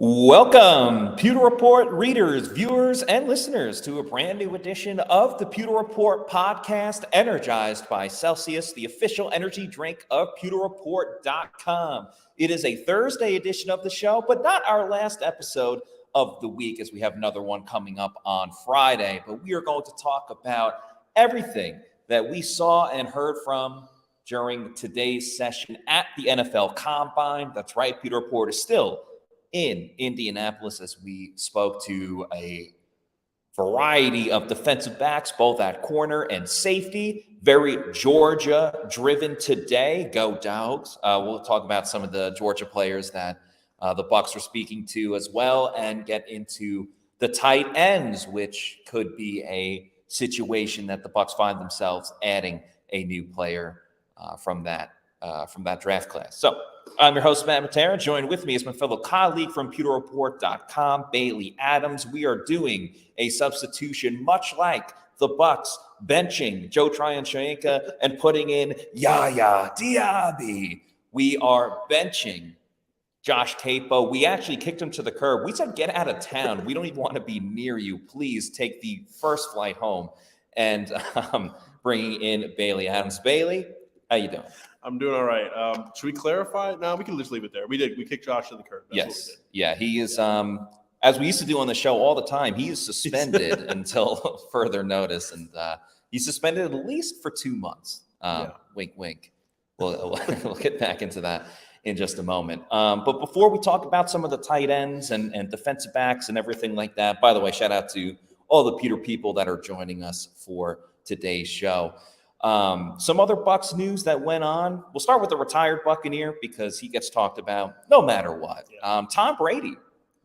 Welcome, Pewter Report readers, viewers, and listeners to a brand new edition of the Pewter Report podcast, energized by Celsius, the official energy drink of pewterreport.com. It is a Thursday edition of the show, but not our last episode of the week, as we have another one coming up on Friday. But we are going to talk about everything that we saw and heard from during today's session at the NFL Combine. That's right, Pewter Report is still in Indianapolis as we spoke to a variety of defensive backs, both at corner and safety. Very Georgia-driven today. Go Dogs. We'll talk about some of the Georgia players that the Bucs are speaking to as well, and get into the tight ends, which could be a situation that the Bucs find themselves adding a new player from that draft class. So I'm your host, Matt Matera. Joined with me is my fellow colleague from pewterreport.com, Bailey Adams. We are doing a substitution much like the Bucs benching Joe Tryon-Shoyinka and putting in Yaya Diaby. We are benching Josh Capo. We actually kicked him to the curb. We said, get out of town. We don't even want to be near you. Please take the first flight home. And bringing in Bailey Adams. Bailey, how you doing? I'm doing all right. Should we clarify? No, we can just leave it there. We did. We kicked Josh to the curb. That's what we did. Yeah, he is, as we used to do on the show all the time, he is suspended until further notice. And he's suspended at least for 2 months. Wink, wink. We'll get back into that in just a moment. But before we talk about some of the tight ends and defensive backs and everything like that, by the way, shout out to all the Pewter people that are joining us for today's show. Some other Bucs news that went on. We'll start with the retired Buccaneer because he gets talked about no matter what. Tom Brady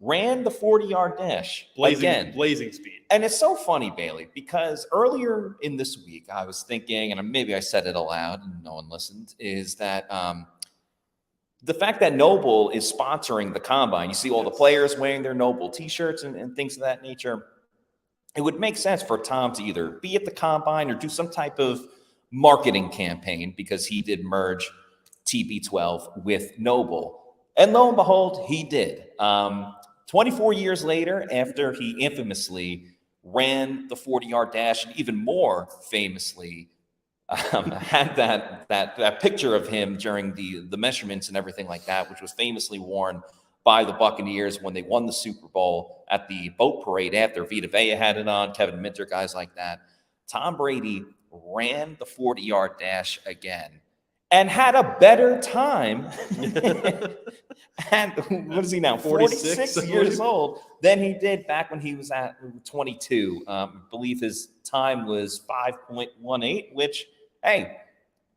ran the 40-yard dash blazing speed. And it's so funny, Bailey, because earlier in this week, I was thinking, and maybe I said it aloud and no one listened, is that the fact that Noble is sponsoring the Combine, you see all the players wearing their Noble T-shirts and things of that nature. It would make sense for Tom to either be at the Combine or do some type of marketing campaign, because he did merge TB12 with Noble. And lo and behold, he did. 24 years later, after he infamously ran the 40-yard dash, and even more famously had that picture of him during the measurements and everything like that, which was famously worn by the Buccaneers when they won the Super Bowl at the boat parade after Vita Vea had it on, Kevin Minter, guys like that. Tom Brady ran the 40-yard dash again and had a better time at, what is he now, 46 years old, than he did back when he was at 22. I believe his time was 5.18, which, hey,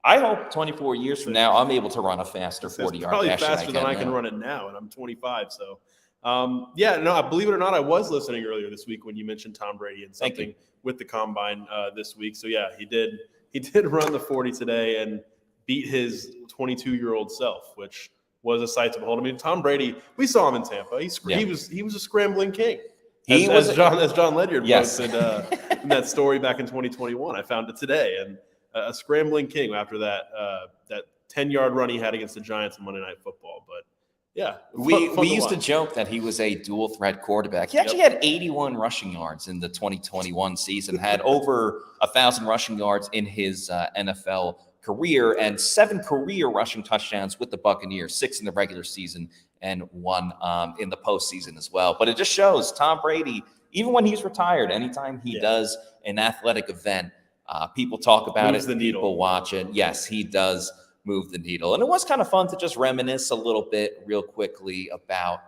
I hope 24 years from now I'm able to run a faster 40-yard dash. Probably faster than I can run it now, and I'm 25. So, believe it or not, I was listening earlier this week when you mentioned Tom Brady and something with the Combine this week. So yeah, he did run the 40 today and beat his 22-year-old self, which was a sight to behold. I mean, Tom Brady, we saw him in Tampa. He was a scrambling king. As John Ledyard posted in that story back in 2021. I found it today, and a scrambling king after that 10-yard run he had against the Giants on Monday Night Football. But yeah, we used to joke that he was a dual threat quarterback. He actually had 81 rushing yards in the 2021 season, had over 1,000 rushing yards in his NFL career, and 7 career rushing touchdowns with the Buccaneers, 6 in the regular season and 1 in the postseason as well. But it just shows Tom Brady, even when he's retired, anytime he does an athletic event, people talk about it, people watch it. Yes, he does move the needle. And it was kind of fun to just reminisce a little bit real quickly about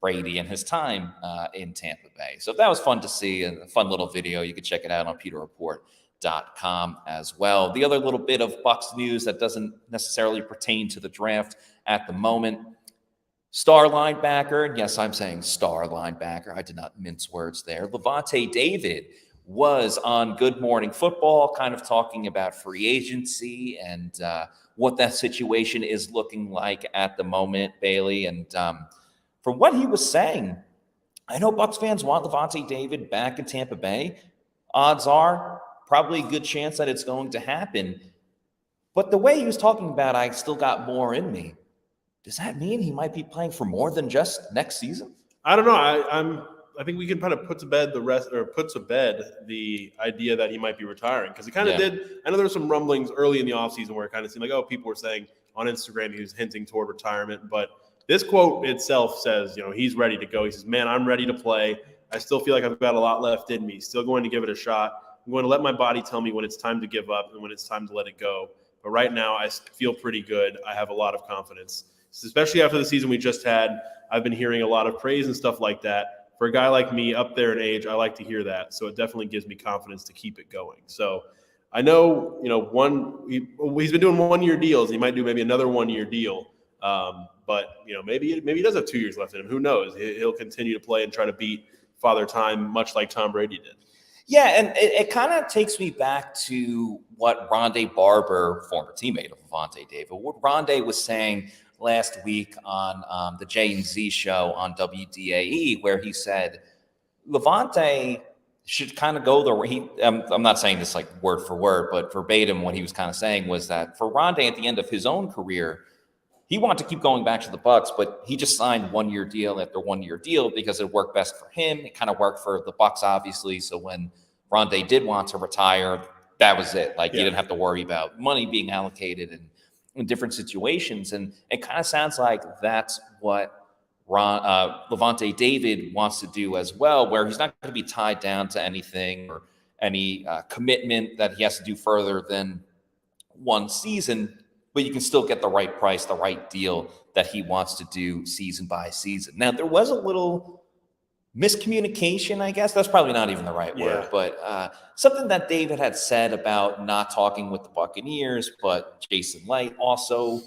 Brady and his time in Tampa Bay. So that was fun to see, and a fun little video. You can check it out on pewterreport.com as well. The other little bit of Bucs news that doesn't necessarily pertain to the draft at the moment. Star linebacker, yes, I'm saying star linebacker. I did not mince words there. Levante David was on Good Morning Football, kind of talking about free agency and what that situation is looking like at the moment, Bailey. And from what he was saying, I know Bucs fans want Levante David back in Tampa Bay. Odds are probably a good chance that it's going to happen. But the way he was talking about, I still got more in me. Does that mean he might be playing for more than just next season? I don't know. I think we can kind of put to bed the idea that he might be retiring, because he kind of did. I know there were some rumblings early in the offseason where it kind of seemed like, oh, people were saying on Instagram he was hinting toward retirement. But this quote itself says, he's ready to go. He says, man, I'm ready to play. I still feel like I've got a lot left in me. Still going to give it a shot. I'm going to let my body tell me when it's time to give up and when it's time to let it go. But right now I feel pretty good. I have a lot of confidence, especially after the season we just had. I've been hearing a lot of praise and stuff like that. For a guy like me up there in age, I like to hear that. So it definitely gives me confidence to keep it going. So I know, he's been doing 1-year deals. He might do maybe another 1-year deal. But maybe he does have 2 years left in him. Who knows? He'll continue to play and try to beat Father Time, much like Tom Brady did. Yeah, and it kind of takes me back to what Rondé Barber, former teammate of Levante David, what Rondé was saying last week on the J&Z show on WDAE, where he said Levante should kind of go the way I'm not saying this like word for word, but verbatim what he was kind of saying was that for Rondé at the end of his own career, he wanted to keep going back to the Bucs, but he just signed 1-year deal after 1-year deal because it worked best for him. It kind of worked for the Bucs, obviously. So when Rondé did want to retire, that was it. Like, you didn't have to worry about money being allocated in different situations. And it kind of sounds like that's what Levante David wants to do as well, where he's not going to be tied down to anything or any commitment that he has to do further than one season, but you can still get the right price, the right deal that he wants to do season by season. Now, there was a little miscommunication, I guess. That's probably not even the right word, but something that David had said about not talking with the Buccaneers, but Jason Light also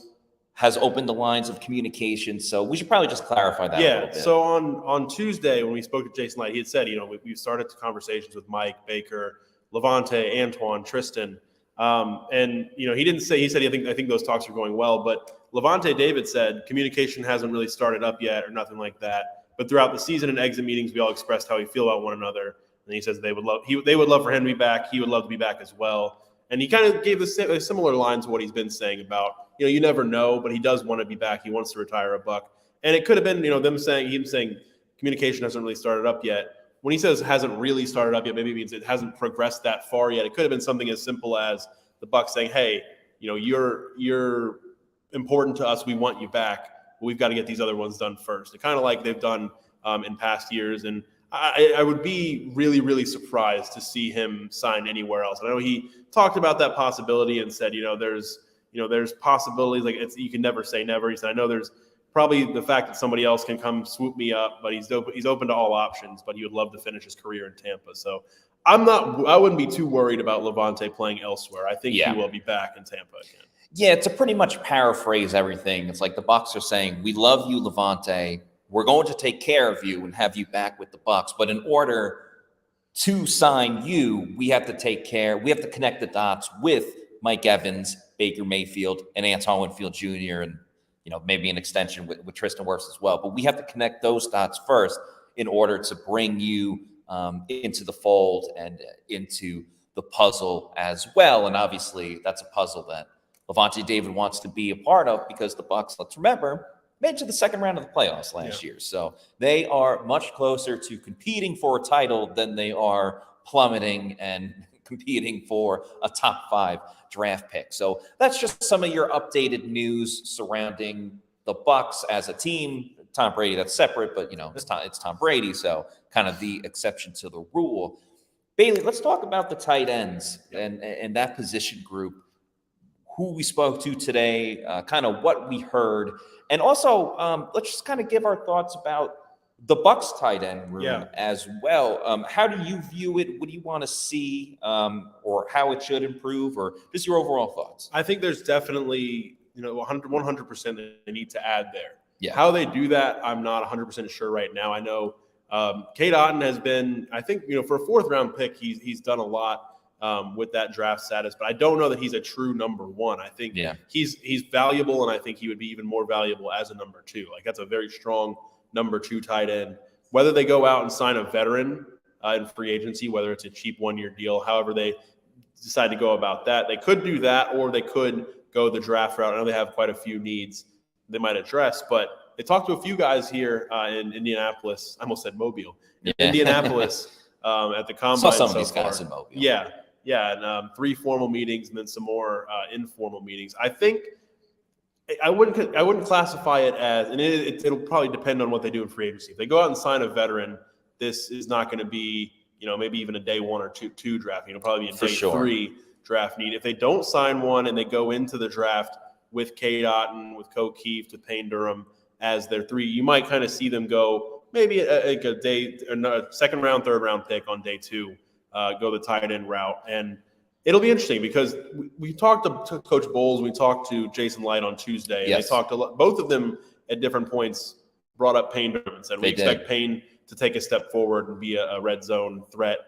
has opened the lines of communication. So we should probably just clarify that a little bit. So on Tuesday, when we spoke to Jason Light, he had said, we've started conversations with Mike, Baker, Levante, Antoine, Tristan. And he didn't say, he said, I think those talks are going well, but Levante David said communication hasn't really started up yet or nothing like that. But throughout the season and exit meetings, we all expressed how we feel about one another. And he says they would love for him to be back. He would love to be back as well. And he kind of gave a similar line to what he's been saying about, you never know, but he does want to be back. He wants to retire a Buck. And it could have been, him saying communication hasn't really started up yet. When he says hasn't really started up yet, maybe it means it hasn't progressed that far yet. It could have been something as simple as the Bucs saying, hey, you're important to us. We want you back. But we've got to get these other ones done first. Kind of like they've done in past years. And I would be really, really surprised to see him sign anywhere else. I know he talked about that possibility and said, there's possibilities. Like, you can never say never. He said, I know there's probably the fact that somebody else can come swoop me up, but he's open to all options, but he would love to finish his career in Tampa. So I wouldn't be too worried about Levante playing elsewhere. I think he will be back in Tampa again. Yeah, to pretty much paraphrase everything, it's like the Bucs are saying, we love you, Levante. We're going to take care of you and have you back with the Bucs. But in order to sign you, we have to connect the dots with Mike Evans, Baker Mayfield, and Antoine Winfield Jr., and maybe an extension with Tristan Wirfs as well. But we have to connect those dots first in order to bring you into the fold and into the puzzle as well. And obviously, that's a puzzle that Levante David wants to be a part of, because the Bucs, let's remember, made it to the second round of the playoffs last year. So they are much closer to competing for a title than they are plummeting and competing for a top 5 draft pick. So that's just some of your updated news surrounding the Bucs as a team. Tom Brady, that's separate, but it's Tom Brady, so kind of the exception to the rule. Bailey, let's talk about the tight ends and that position group, who we spoke to today, kind of what we heard, and also let's just kind of give our thoughts about the Bucs tight end room as well. How do you view it? What do you want to see, or how it should improve, or just your overall thoughts? I think there's definitely 100% they need to add there. Yeah. How they do that, I'm not 100% sure right now. I know Cade Otton has been, I think, for a 4th round pick, he's done a lot with that draft status, but I don't know that he's a true number 1. I think he's valuable, and I think he would be even more valuable as a number 2. Like, that's a very strong number 2 tight end. Whether they go out and sign a veteran in free agency, whether it's a cheap 1-year deal, however they decide to go about that, they could do that, or they could go the draft route. I know they have quite a few needs they might address, but they talked to a few guys here in Indianapolis. I almost said Mobile. Yeah. Indianapolis at the combine. Saw some of so these guys far. in Mobile. Yeah, and 3 formal meetings and then some more informal meetings. I think I wouldn't classify it as, and it'll probably depend on what they do in free agency. If they go out and sign a veteran, this is not going to be, maybe even a day 1 or two draft. It'll probably be a day 3 draft need. If they don't sign one and they go into the draft with Cade Otton, with Keeft, with Payne Durham as their 3, you might kind of see them go maybe a day or a second round, third round pick on day 2, go the tight end route. And it'll be interesting because we talked to Coach Bowles, we talked to Jason Light on Tuesday, and they talked both of them at different points brought up Payne Durham and said, we expect Payne to take a step forward and be a red zone threat.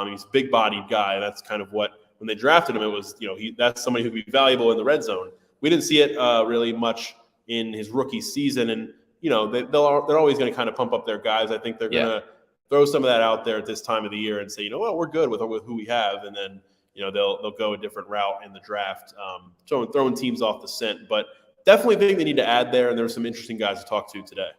He's a big-bodied guy. That's kind of what, when they drafted him, it was, that's somebody who would be valuable in the red zone. We didn't see it really much in his rookie season, and, they're always going to kind of pump up their guys. I think they're going to throw some of that out there at this time of the year and say, we're good with who we have, and then, they'll go a different route in the draft, throwing teams off the scent. But definitely think they need to add there, and there were some interesting guys to talk to today.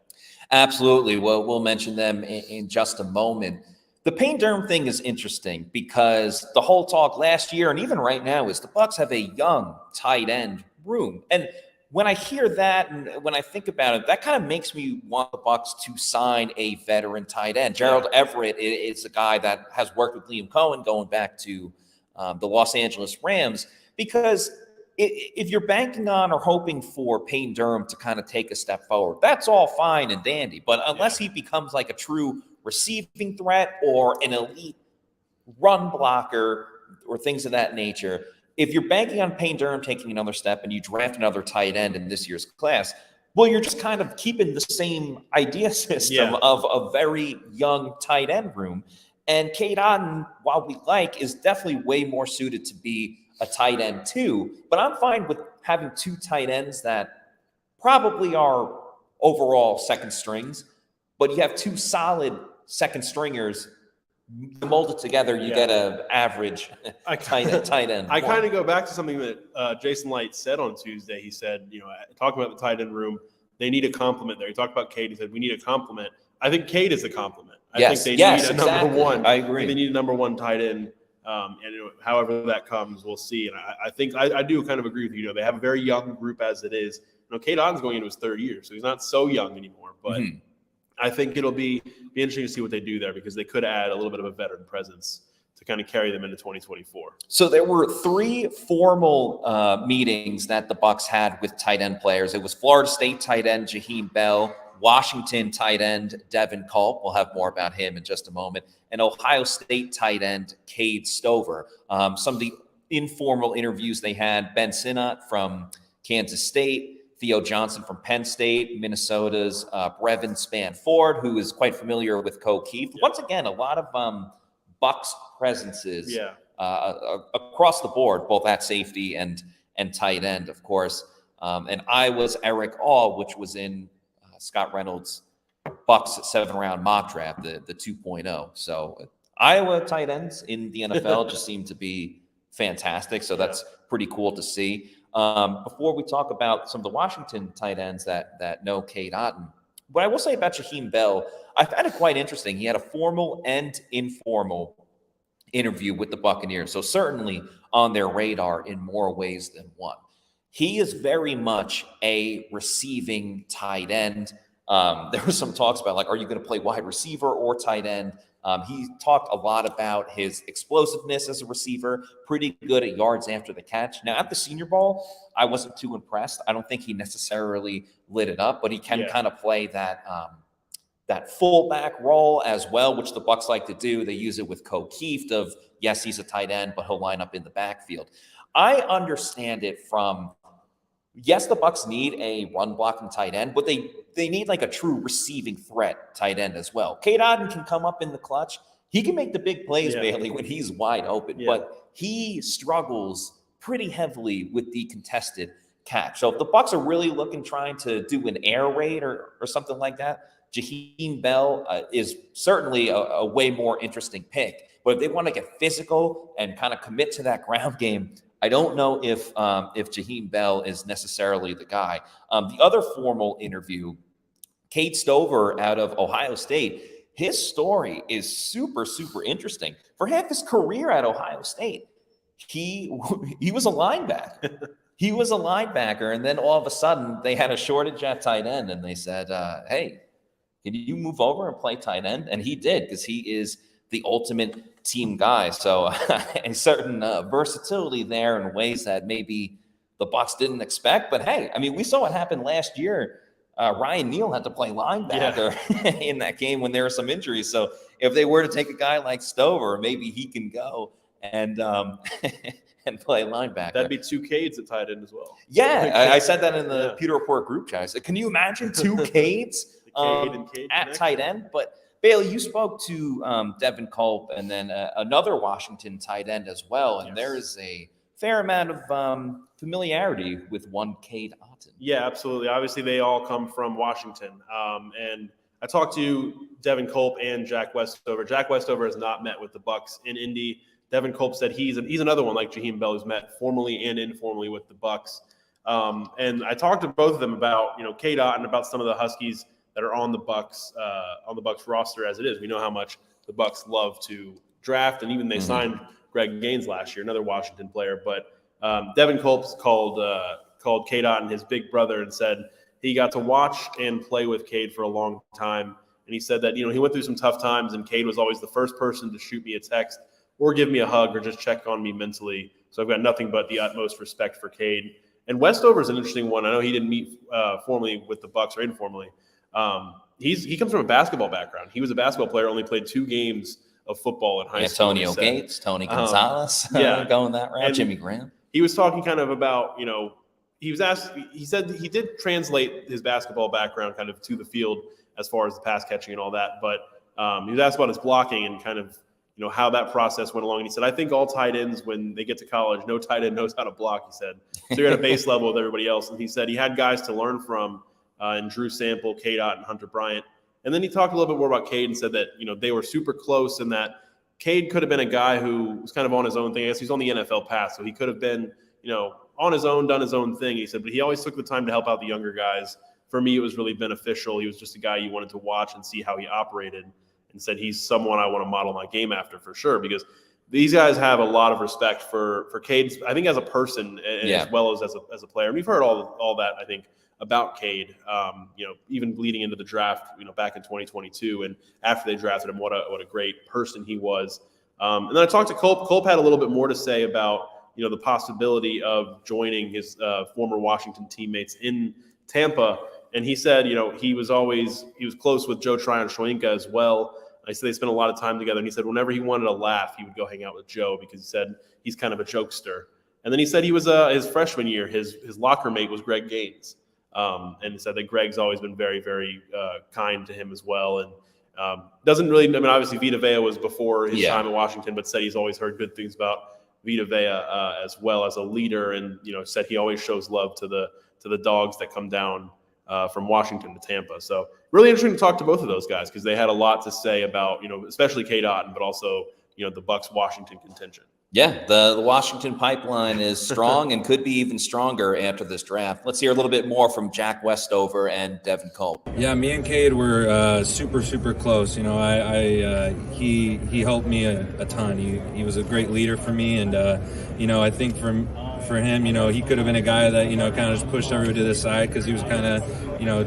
Absolutely. Well, we'll mention them in just a moment. The Payne Durham thing is interesting because the whole talk last year and even right now is the Bucs have a young tight end room. And when I hear that and when I think about it, that kind of makes me want the Bucs to sign a veteran tight end. Gerald Everett is a guy that has worked with Liam Cohen going back to the Los Angeles Rams, because if you're banking on or hoping for Payne Durham to kind of take a step forward, that's all fine and dandy. But unless he becomes like a true receiving threat or an elite run blocker or things of that nature, if you're banking on Payne Durham taking another step and you draft another tight end in this year's class, well, you're just kind of keeping the same idea system of a very young tight end room. And Cade Otton, while we is definitely way more suited to be a tight end too. But I'm fine with having 2 tight ends that probably are overall second strings, but you have 2 solid second stringers molded together. You get an average tight end. I kind of go back to something that Jason Light said on Tuesday. He said, talking about the tight end room, they need a complement there. He talked about Cade. He said, we need a complement. I think Cade is the complement. I think they need a number 1. I agree. They need a number 1 tight end. And however that comes, we'll see. And I think I do kind of agree with you. They have a very young group as it is. Cade Otton's going into his 3rd year, so he's not so young anymore. But I think it'll be interesting to see what they do there, because they could add a little bit of a veteran presence to kind of carry them into 2024. So there were 3 formal meetings that the Bucs had with tight end players. It was Florida State tight end Jaheim Bell, Washington tight end Devin Culp. We'll have more about him in just a moment. And Ohio State tight end Cade Stover. Some of the informal interviews they had: Ben Sinnott from Kansas State, Theo Johnson from Penn State, Minnesota's Brevin Spann-Ford, who is quite familiar with Keeft. Once again, a lot of Bucs presences across the board, both at safety and tight end, of course. And Iowa's Eric All, which was in Scott Reynolds' Bucs 7th-round mock draft, the 2.0. So Iowa tight ends in the NFL just seem to be fantastic. So that's pretty cool to see. Before we talk about some of the Washington tight ends that know Cade Otton, what I will say about Jaheim Bell, I found it quite interesting. He had a formal and informal interview with the Buccaneers, so certainly on their radar in more ways than one. He is very much a receiving tight end. There was some talks about, are you going to play wide receiver or tight end? He talked a lot about his explosiveness as a receiver, pretty good at yards after the catch. Now, at the Senior Bowl, I wasn't too impressed. I don't think he necessarily lit it up, but he can kind of play that fullback role as well, which the Bucs like to do. They use it with Keeft of, yes, he's a tight end, but he'll line up in the backfield. I understand it from, yes, the Bucs need a run blocking tight end, but they need a true receiving threat tight end as well. Cade Otton can come up in the clutch. He can make the big plays, Bailey, when he's wide open, but he struggles pretty heavily with the contested catch. So if the Bucs are really trying to do an air raid or something like that, Jaheim Bell is certainly a way more interesting pick. But if they want to get physical and kind of commit to that ground game, I don't know if Jaheim Bell is necessarily the guy. The other formal interview Cade Stover out of Ohio State, his story is super, super interesting. For half his career at Ohio State, he was a linebacker. He was a linebacker, and then all of a sudden they had a shortage at tight end, and they said, hey, can you move over and play tight end? And he did, because he is the ultimate team guy. So a certain versatility there in ways that maybe the Bucs didn't expect. But hey, I mean, we saw what happened last year. Ryan Neal had to play linebacker in that game when there were some injuries. So if they were to take a guy like Stover, maybe he can go and and play linebacker. That'd be 2 Cades at tight end as well. Yeah, I said that in the Pewter Report group chat. I said, can you imagine 2 Cades at tight end? But Bailey, you spoke to Devin Culp and then another Washington tight end as well, and there is a fair amount of familiarity with one Cade Otton. Yeah, absolutely. Obviously, they all come from Washington. And I talked to Devin Culp and Jack Westover. Jack Westover has not met with the Bucs in Indy. Devin Culp said he's another one like Jaheim Bell who's met formally and informally with the Bucs. And I talked to both of them about, Cade Otton, about some of the Huskies that are on the Bucs roster as it is. We know how much the Bucs love to draft, and even they signed Greg Gaines last year, another Washington player. But Devin Culp called Cade Otton his big brother and said he got to watch and play with Cade for a long time. And he said that, he went through some tough times, and Cade was always the first person to shoot me a text or give me a hug or just check on me mentally. So I've got nothing but the utmost respect for Cade. And Westover is an interesting one. I know he didn't meet formally with the Bucs or informally. He comes from a basketball background. He was a basketball player, only played 2 games of football in high school. Antonio Gates, Tony Gonzalez, going that route, Jimmy Graham. He was talking kind of about, he was asked, he said he did translate his basketball background kind of to the field as far as the pass catching and all that. But he was asked about his blocking and kind of, how that process went along. And he said, I think all tight ends, when they get to college, no tight end knows how to block, he said. So you're at a base level with everybody else. And he said he had guys to learn from in Drew Sample, Cade Otton, and Hunter Bryant. And then he talked a little bit more about Cade and said that, they were super close and that Cade could have been a guy who was kind of on his own thing. I guess he's on the NFL path, so he could have been, on his own, done his own thing. He said, but he always took the time to help out the younger guys. For me, it was really beneficial. He was just a guy you wanted to watch and see how he operated, and said he's someone I want to model my game after for sure, because these guys have a lot of respect for Cade, I think, as a person as well as a player. And we've heard all that, I think, about Cade, even bleeding into the draft, back in 2022. And after they drafted him, what a great person he was. And then I talked to Culp. Culp had a little bit more to say about, the possibility of joining his former Washington teammates in Tampa. And he said, he was close with Joe Tryon-Shoyinka as well. I said they spent a lot of time together. And he said whenever he wanted to laugh, he would go hang out with Joe, because he said he's kind of a jokester. And then he said he was his freshman year, his locker mate was Greg Gaines. And he said that Greg's always been very, very kind to him as well. And doesn't really, obviously Vita Vea was before his time in Washington, but said he's always heard good things about Vita Vea as well as a leader. And, said he always shows love to the dogs that come down from Washington to Tampa. So really interesting to talk to both of those guys, because they had a lot to say about, especially Cade Otton, but also, the Bucs Washington contention. Yeah, the Washington pipeline is strong and could be even stronger after this draft. Let's hear a little bit more from Jack Westover and Devin Culp. Yeah, me and Cade were super, super close. He helped me a ton. He was a great leader for me, and I think for him, he could have been a guy that kind of just pushed everybody to the side, because he was kind of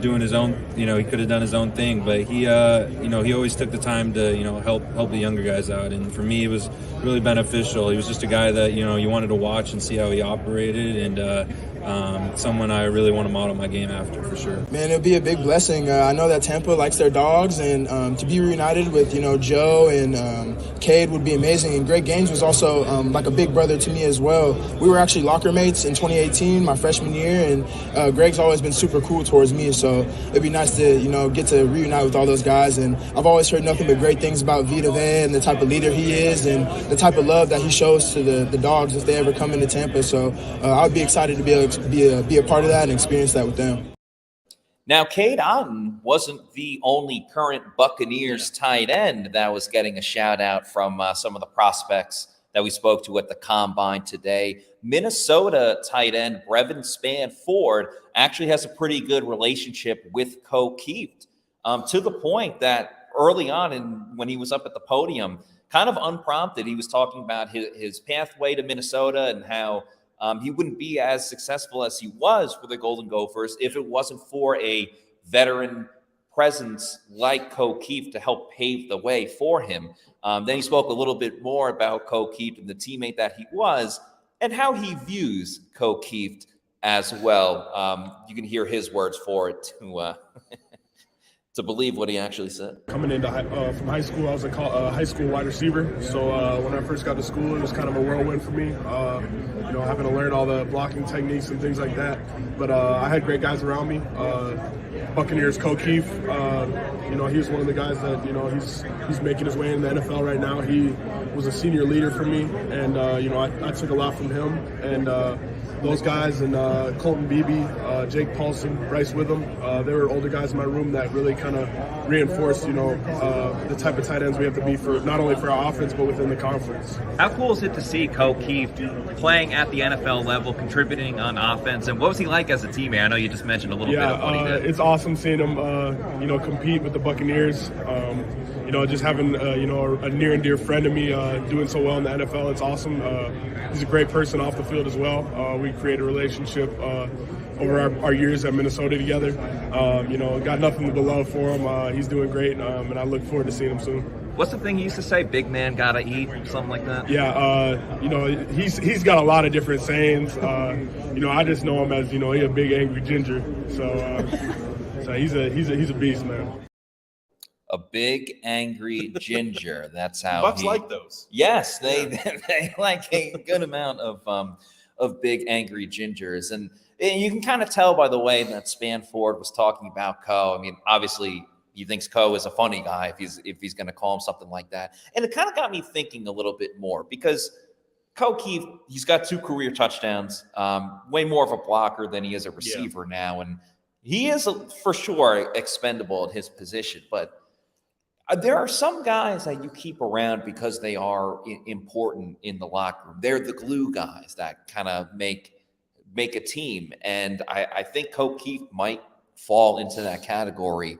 doing his own. He could have done his own thing, but he always took the time to help the younger guys out, and for me it was really beneficial. He was just a guy that you wanted to watch and see how he operated, and someone I really want to model my game after for sure. Man, it'll be a big blessing. I know that Tampa likes their dogs, and to be reunited with Joe and Cade would be amazing. And Greg Gaines was also like a big brother to me as well. We were actually locker mates in 2018, my freshman year, and Greg's always been super cool towards me. So it'd be nice to get to reunite with all those guys. And I've always heard nothing but great things about Vita Vea and the type of leader he is, and the type of love that he shows to the dogs if they ever come into Tampa. So I'd be excited to be able to be a part of that and experience that with them. Now, Cade Otton wasn't the only current Buccaneers tight end that was getting a shout out from some of the prospects that we spoke to at the Combine today. Minnesota tight end Brevin Spann-Ford actually has a pretty good relationship with Co Kieft. to the point that early on when he was up at the podium, kind of unprompted, he was talking about his pathway to Minnesota and how he wouldn't be as successful as he was for the Golden Gophers if it wasn't for a veteran presence like Co Keefe to help pave the way for him. Then he spoke a little bit more about Co Keefe and the teammate that he was and how he views Co Keefe as well. You can hear his words for it to believe what he actually said. Coming into from high school, I was a high school wide receiver. So when I first got to school, it was kind of a whirlwind for me. Having to learn all the blocking techniques and things like that. But I had great guys around me. Buccaneers Co Keefe, he was one of the guys that he's making his way in the NFL right now. He was a senior leader for me, and I took a lot from him. And those guys and Colton Beebe, Jake Paulson, Bryce Witham, they were older guys in my room that really kind of reinforced, the type of tight ends we have to be for not only for our offense but within the conference. How cool is it to see Co Keefe playing at the NFL level, contributing on offense, and what was he like as a teammate? I know you just mentioned a little bit of what he did. It's awesome seeing him, compete with the Buccaneers. Just having a near and dear friend of me doing so well in the NFL, it's awesome. He's a great person off the field as well. We created a relationship over our years at Minnesota together. Got nothing but love for him. He's doing great, and I look forward to seeing him soon. What's the thing he used to say? Big man gotta eat, something like that. Yeah, he's got a lot of different sayings. I just know him as he's a big angry ginger. So he's a beast, man. A big angry ginger. That's how Bucs like those. Yes, they like a good amount of big angry gingers, and you can kind of tell by the way that Spanford was talking about Co. I mean, obviously he thinks Co is a funny guy if he's going to call him something like that, and it kind of got me thinking a little bit more because Co Keefe, he's got 2 career touchdowns, way more of a blocker than he is a receiver now, and he is for sure expendable at his position, but there are some guys that you keep around because they are important in the locker room. They're the glue guys that kind of make a team. And I think Co Keefe might fall into that category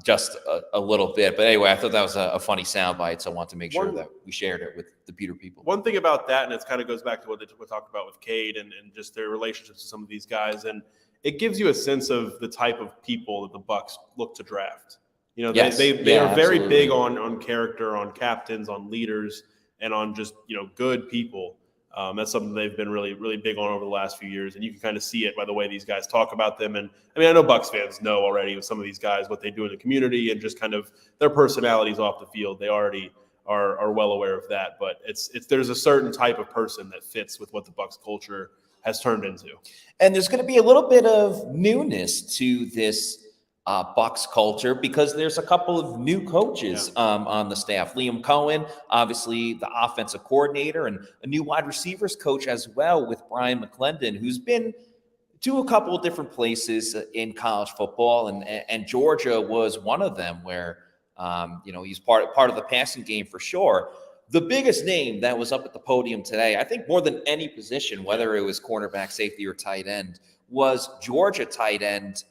just a little bit. But anyway, I thought that was a funny soundbite, so I want to make sure that we shared it with the Peter people. One thing about that, and it kind of goes back to what we talked about with Cade and just their relationships with some of these guys, and it gives you a sense of the type of people that the Bucs look to draft. Yes. They are very absolutely big on character, on captains, on leaders, and on just, good people. That's something they've been really, really big on over the last few years. And you can kind of see it by the way these guys talk about them. And I mean, I know Bucs fans know already with some of these guys, what they do in the community and just kind of their personalities off the field. They already are well aware of that, but there's a certain type of person that fits with what the Bucs culture has turned into. And there's going to be a little bit of newness to this Bucs culture because there's a couple of new coaches on the staff. Liam Cohen, obviously the offensive coordinator, and a new wide receivers coach as well with Brian McClendon, who's been to a couple of different places in college football, and Georgia was one of them where he's part of the passing game for sure. The biggest name that was up at the podium today, I think more than any position, whether it was cornerback, safety, or tight end, was Georgia tight end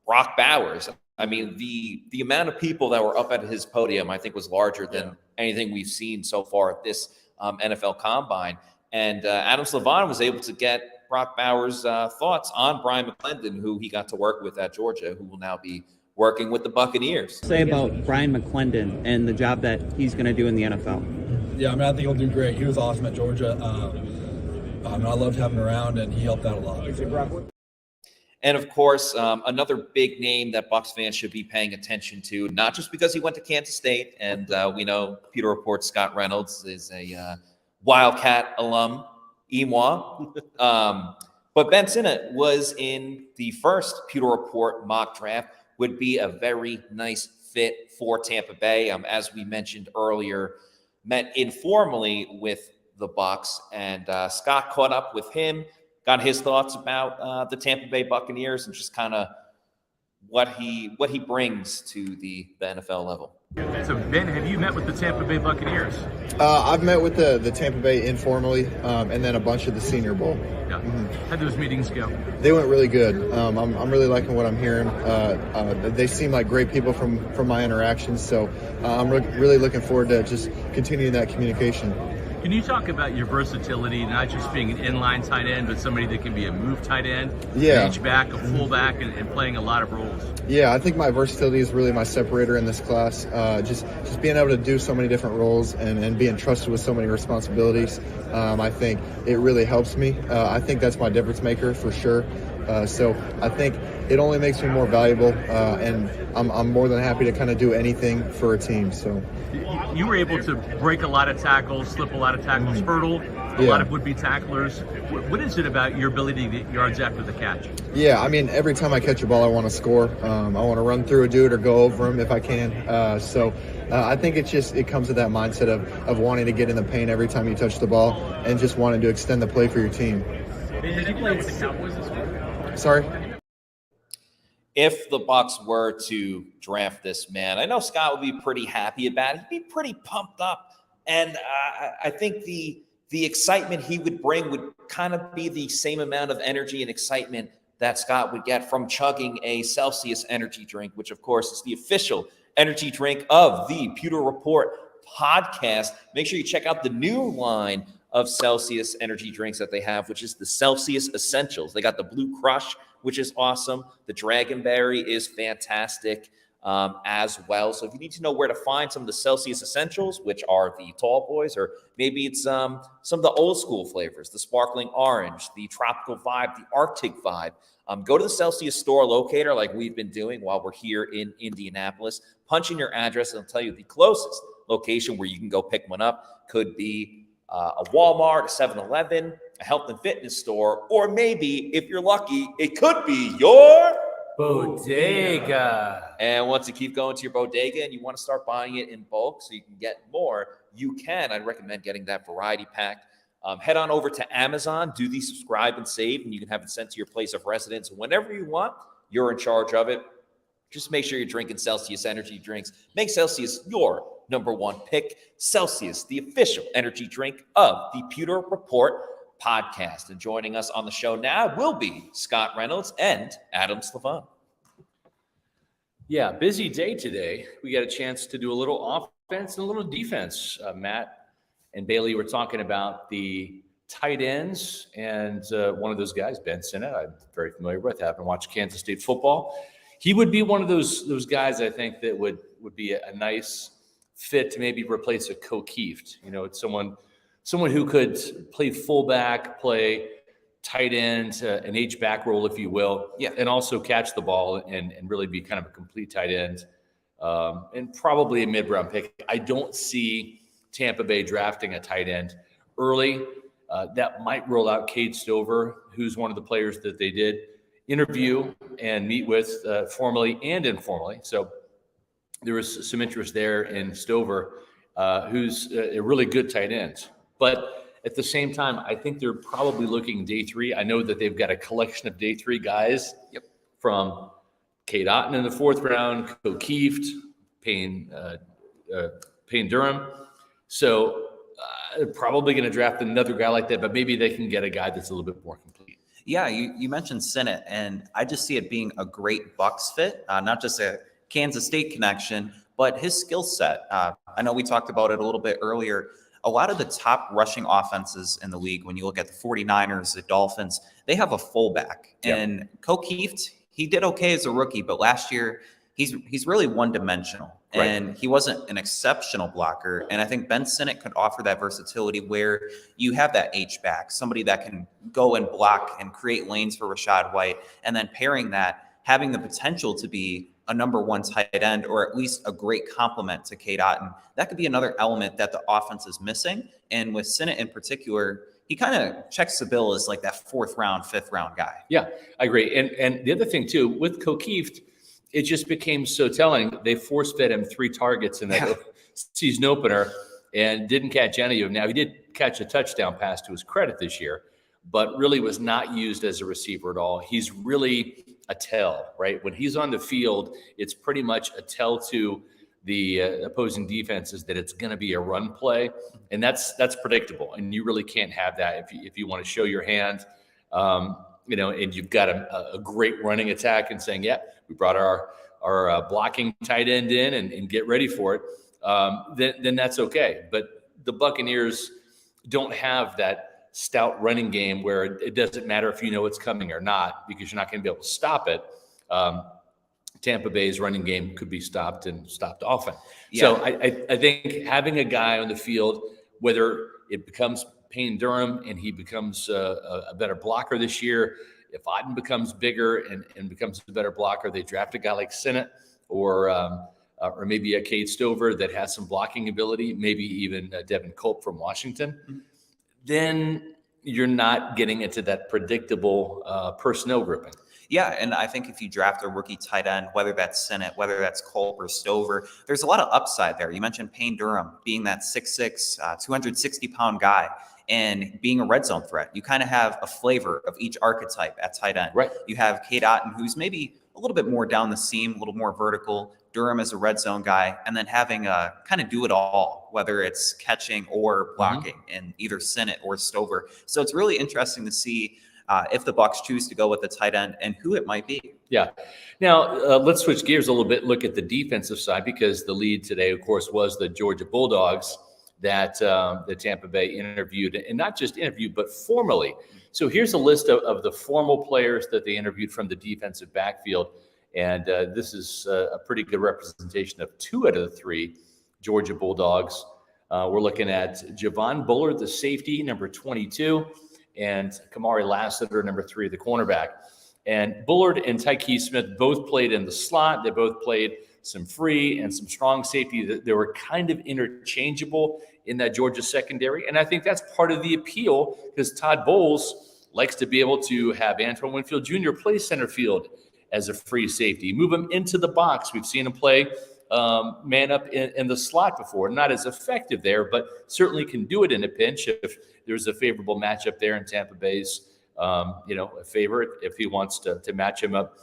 Brock Bowers. I mean, the amount of people that were up at his podium, I think, was larger than anything we've seen so far at this NFL Combine. And Adam Slavon was able to get Brock Bowers' thoughts on Brian McClendon, who he got to work with at Georgia, who will now be working with the Buccaneers. Say about Brian McClendon and the job that he's going to do in the NFL. Yeah, I mean, I think he'll do great. He was awesome at Georgia. I loved having him around, and he helped out a lot. And of course, another big name that Bucs fans should be paying attention to, not just because he went to Kansas State, and we know Pewter Report's Scott Reynolds is a Wildcat alum, Imois. But Ben Sinnott was in the first Pewter Report mock draft, would be a very nice fit for Tampa Bay. As we mentioned earlier, met informally with the Bucs, and Scott caught up with him, got his thoughts about the Tampa Bay Buccaneers, and just kind of what he brings to the NFL level. So, Ben, have you met with the Tampa Bay Buccaneers? I've met with the Tampa Bay informally, and then a bunch of the Senior Bowl. Yeah. How'd those meetings go? They went really good. I'm really liking what I'm hearing. They seem like great people from my interactions, so I'm really looking forward to just continuing that communication. Can you talk about your versatility, not just being an inline tight end, but somebody that can be a move tight end, Yeah. an H-back, a fullback, and playing a lot of roles? Yeah, I think my versatility is really my separator in this class. Just being able to do so many different roles and being trusted with so many responsibilities, I think it really helps me. I think that's my difference maker for sure. So I think it only makes me more valuable, and I'm more than happy to kind of do anything for a team. So You were able to break a lot of tackles, slip a lot of tackles, hurdle a lot of would-be tacklers. What is it about your ability to get yards after the catch? Yeah, I mean, every time I catch a ball, I want to score. I want to run through a dude or go over him if I can. I think it comes with that mindset of wanting to get in the paint every time you touch the ball and just wanting to extend the play for your team. Did you play with the Cowboys this week? Sorry? If the Bucs were to draft this man, I know Scott would be pretty happy about it. He'd be pretty pumped up. And I think the excitement he would bring would kind of be the same amount of energy and excitement that Scott would get from chugging a Celsius energy drink, which, of course, is the official energy drink of the Pewter Report podcast. Make sure you check out the new line of Celsius energy drinks that they have, which is the Celsius Essentials. They got the Blue Crush, which is awesome. The Dragonberry is fantastic as well. So if you need to know where to find some of the Celsius Essentials, which are the tall boys, or maybe it's some of the old school flavors, the Sparkling Orange, the Tropical Vibe, the Arctic Vibe, go to the Celsius store locator like we've been doing while we're here in Indianapolis. Punch in your address and it'll tell you the closest location where you can go pick one up. Could be a Walmart, a 7-Eleven, a health and fitness store, or maybe, if you're lucky, it could be your bodega. And once you keep going to your bodega and you want to start buying it in bulk so you can get more, you can. I'd recommend getting that variety pack. Head on over to Amazon, do the subscribe and save, and you can have it sent to your place of residence whenever you want. You're in charge of it. Just make sure you're drinking Celsius energy drinks. Make Celsius your number one pick. Celsius, the official energy drink of the Pewter Report podcast. And joining us on the show now will be Scott Reynolds and Adam Slavon. Yeah, busy day today. We got a chance to do a little offense and a little defense. Matt and Bailey were talking about the tight ends, and one of those guys, Ben Sinnott, I'm very familiar with. I haven't watched Kansas State football. He would be one of those guys, I think, that would be a nice fit to maybe replace a Kokieft. You know, it's someone who could play fullback, play tight end, an H-back role, if you will, and also catch the ball and really be kind of a complete tight end, and probably a mid-round pick. I don't see Tampa Bay drafting a tight end early. That might roll out Cade Stover, who's one of the players that they did interview and meet with formally and informally. So there was some interest there in Stover, who's a really good tight end. But at the same time, I think they're probably looking day three. I know that they've got a collection of day three guys from Cade Otton in the fourth round, Kokieft, Payne Durham. So probably going to draft another guy like that, but maybe they can get a guy that's a little bit more complete. Yeah, you mentioned Sinnott, and I just see it being a great Bucs fit, not just a Kansas State connection, but his skill set. I know we talked about it a little bit earlier. A lot of the top rushing offenses in the league, when you look at the 49ers, the Dolphins, they have a fullback. Yep. And Kokieft, he did okay as a rookie, but last year he's really one-dimensional. Right. And he wasn't an exceptional blocker. And I think Ben Sinnott could offer that versatility where you have that H-back, somebody that can go and block and create lanes for Rachaad White, and then pairing that, having the potential to be a number one tight end, or at least a great complement to Cade Otton. That could be another element that the offense is missing. And with Sinnott in particular, he kind of checks the bill as like that fourth round, fifth round guy. Yeah, I agree. And the other thing too, with Kokieft, it just became so telling. They force-fed him 3 targets in that season opener and didn't catch any of them. Now, he did catch a touchdown pass to his credit this year, but really was not used as a receiver at all. He's really a tell, right? When he's on the field, it's pretty much a tell to the opposing defenses that it's going to be a run play, and that's predictable. And you really can't have that if you want to show your hand, and you've got a great running attack and saying, yeah, we brought our blocking tight end in and get ready for it. Then that's okay. But the Buccaneers don't have that stout running game where it doesn't matter if you know it's coming or not, because you're not going to be able to stop it. Tampa Bay's running game could be stopped and stopped often. Yeah. So I think having a guy on the field, whether it becomes Payne Durham and he becomes a better blocker this year, if Auden becomes bigger and becomes a better blocker, they draft a guy like Sinnott or maybe a Cade Stover that has some blocking ability, maybe even Devin Culp from Washington, then you're not getting into that predictable personnel grouping. Yeah, and I think if you draft a rookie tight end, whether that's Sinnott, whether that's Culp or Stover, there's a lot of upside there. You mentioned Payne Durham being that 6'6", 260-pound guy and being a red zone threat. You kind of have a flavor of each archetype at tight end. Right. You have Cade Otton, who's maybe a little bit more down the seam, a little more vertical. Durham is a red zone guy, and then having a kind of do it all, whether it's catching or blocking, in either Sinnott or Stover. So it's really interesting to see if the Bucs choose to go with the tight end and who it might be. Yeah. Now, let's switch gears a little bit, look at the defensive side, because the lead today, of course, was the Georgia Bulldogs that the Tampa Bay interviewed, and not just interviewed, but formally. So here's a list of the formal players that they interviewed from the defensive backfield. And this is a pretty good representation of 2 out of the 3 Georgia Bulldogs. We're looking at Javon Bullard, the safety, number 22, and Kamari Lassiter, number 3, the cornerback. And Bullard and Tyke Smith both played in the slot. They both played some free and some strong safety. They were kind of interchangeable in that Georgia secondary. And I think that's part of the appeal, because Todd Bowles likes to be able to have Antoine Winfield Jr. play center field as a free safety. Move him into the box. We've seen him play man up in the slot before. Not as effective there, but certainly can do it in a pinch if there's a favorable matchup there in Tampa Bay's, a favorite if he wants to match him up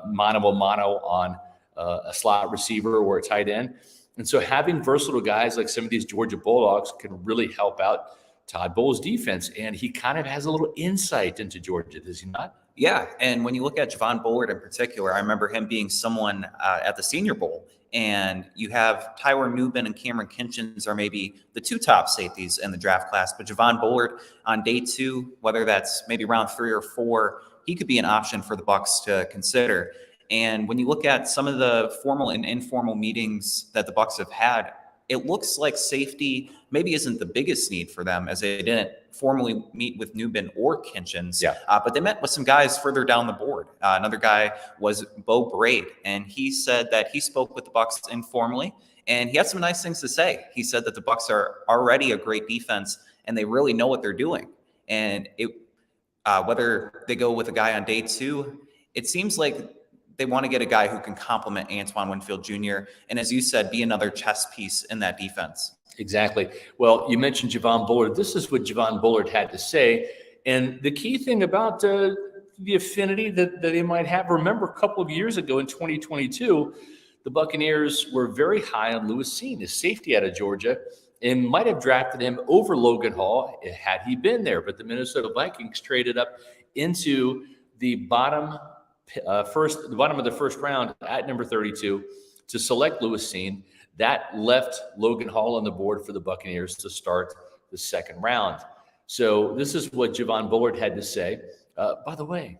mano a mano on a slot receiver or a tight end. And so having versatile guys like some of these Georgia Bulldogs can really help out Todd Bowles' defense. And he kind of has a little insight into Georgia, does he not? Yeah, and when you look at Javon Bullard in particular, I remember him being someone at the Senior Bowl, and you have Tyler Nubin and Cameron Kinchins are maybe the 2 top safeties in the draft class, but Javon Bullard on day 2, whether that's maybe round 3 or 4, he could be an option for the Bucs to consider. And when you look at some of the formal and informal meetings that the Bucs have had, it looks like safety maybe isn't the biggest need for them, as they didn't formally meet with Nubin or Kinchins. Yeah. But they met with some guys further down the board. Another guy was Bo Brady, and he said that he spoke with the Bucs informally, and he had some nice things to say. He said that the Bucs are already a great defense, and they really know what they're doing. And whether they go with a guy on day 2, it seems like they want to get a guy who can complement Antoine Winfield Jr. and, as you said, be another chess piece in that defense. Exactly. Well, you mentioned Javon Bullard. This is what Javon Bullard had to say. And the key thing about the affinity that they might have, remember a couple of years ago in 2022, the Buccaneers were very high on Lewis Cine, his safety out of Georgia, and might have drafted him over Logan Hall had he been there. But the Minnesota Vikings traded up into the bottom of the first round at number 32 to select Lewis Cine. That left Logan Hall on the board for the Buccaneers to start the second round. So this is what Javon Bullard had to say. By the way,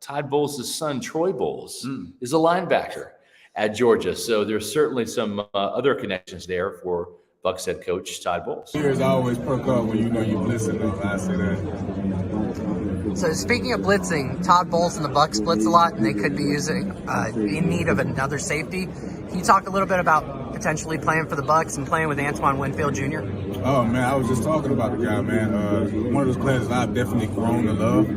Todd Bowles' son, Troy Bowles, is a linebacker at Georgia. So there's certainly some other connections there for Bucs head coach Todd Bowles. Players always perk up when you know you're blitzing them. I say that. So speaking of blitzing, Todd Bowles and the Bucs blitz a lot, and they could be in need of another safety. Can you talk a little bit about potentially playing for the Bucs and playing with Antoine Winfield Jr.? Oh man, I was just talking about the guy, man. One of those players I've definitely grown to love.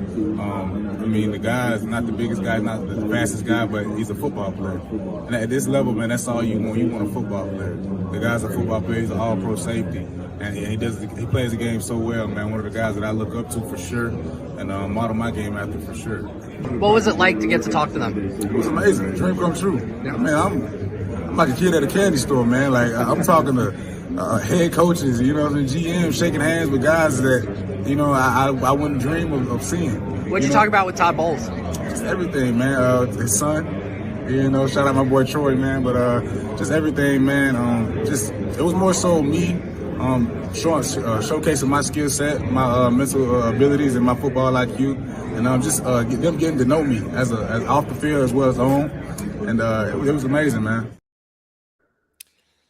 I mean, the guy is not the biggest guy, not the fastest guy, but he's a football player. And at this level, man, that's all you want. You want a football player. The guy's a football player. He's an all-pro safety, and he plays the game so well, man. One of the guys that I look up to for sure, and model my game after for sure. What was it like to get to talk to them? It was amazing. A dream come true. Yeah. Man, I'm like a kid at a candy store, man. Like I'm talking to head coaches, you know, and GM, shaking hands with guys that, you know, I wouldn't dream of seeing. What'd you talk about with Todd Bowles? Just everything, man. His son, you know, shout out my boy Troy, man. But just everything, man. It was more so me showcasing my skill set, my mental abilities, and my football IQ, and just them getting to know me as off the field as well as on, and it was amazing, man.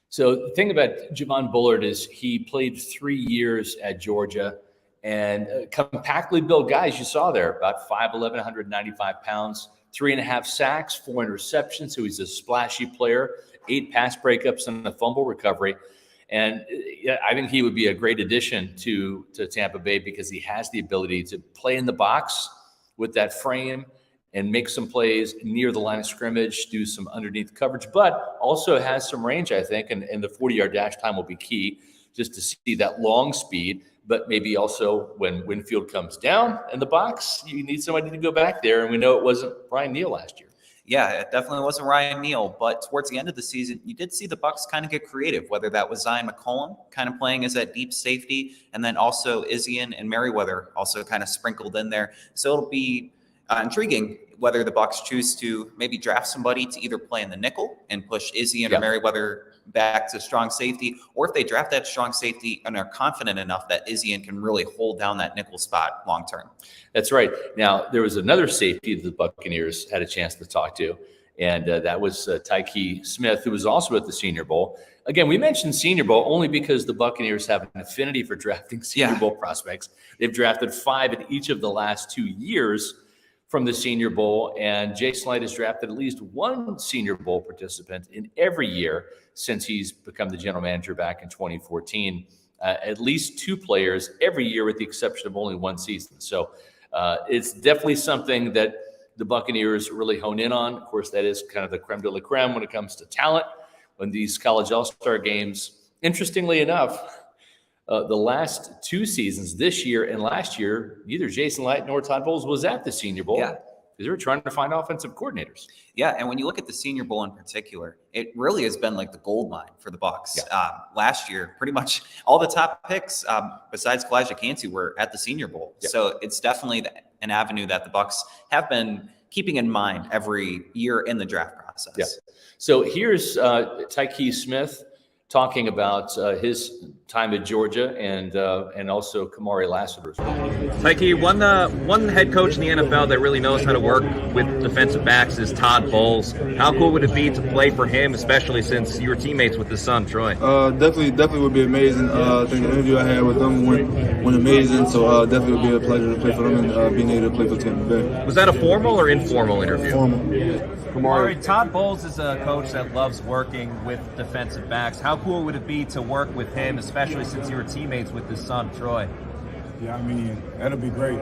So the thing about Javon Bullard is he played 3 years at Georgia, and compactly built guys you saw there, about 5'11", 195 pounds, 3.5 sacks, 4 interceptions. So he's a splashy player, 8 pass breakups and a fumble recovery. And I think he would be a great addition to Tampa Bay because he has the ability to play in the box with that frame and make some plays near the line of scrimmage, do some underneath coverage, but also has some range, I think, and the 40-yard dash time will be key just to see that long speed. But maybe also when Winfield comes down in the box, you need somebody to go back there. And we know it wasn't Ryan Neal last year. Yeah, it definitely wasn't Ryan Neal, but towards the end of the season, you did see the Bucs kind of get creative, whether that was Zion McCollum kind of playing as that deep safety, and then also Izien and Merriweather also kind of sprinkled in there. So it'll be intriguing whether the Bucs choose to maybe draft somebody to either play in the nickel and push Izien or Merriweather back to strong safety, or if they draft that strong safety and are confident enough that Izien can really hold down that nickel spot long term. That's right. Now, there was another safety that the Buccaneers had a chance to talk to, and that was Tyke Smith, who was also at the Senior Bowl. Again, we mentioned Senior Bowl only because the Buccaneers have an affinity for drafting Senior Bowl prospects. They've drafted 5 in each of the last 2 years from the Senior Bowl, and Jason Light has drafted at least 1 Senior Bowl participant in every year since he's become the general manager back in 2014. At least 2 players every year with the exception of only 1 season. So it's definitely something that the Buccaneers really hone in on. Of course, that is kind of the creme de la creme when it comes to talent. When these college all-star games, interestingly enough, the last 2 seasons, this year and last year, neither Jason Light nor Todd Bowles was at the Senior Bowl. Yeah. Because they were trying to find offensive coordinators. Yeah, and when you look at the Senior Bowl in particular, it really has been like the gold mine for the Bucs. Last year, pretty much all the top picks, besides Kalijah Kancey, were at the Senior Bowl. So it's definitely an avenue that the Bucs have been keeping in mind every year in the draft process. Yeah. So here's Tyke Smith talking about his time at Georgia and also Kamari Lassiter's. Mikey, one head coach in the NFL that really knows how to work with defensive backs is Todd Bowles. How cool would it be to play for him, especially since you were teammates with his son, Troy? Definitely would be amazing. I think the interview I had with them went amazing, so definitely would be a pleasure to play for them and being able to play for Tampa Bay. Was that a formal or informal interview? Formal. Kamari, Todd Bowles is a coach that loves working with defensive backs. How cool would it be to work with him, especially since you were teammates with his son, Troy? Yeah, I mean, that'll be great.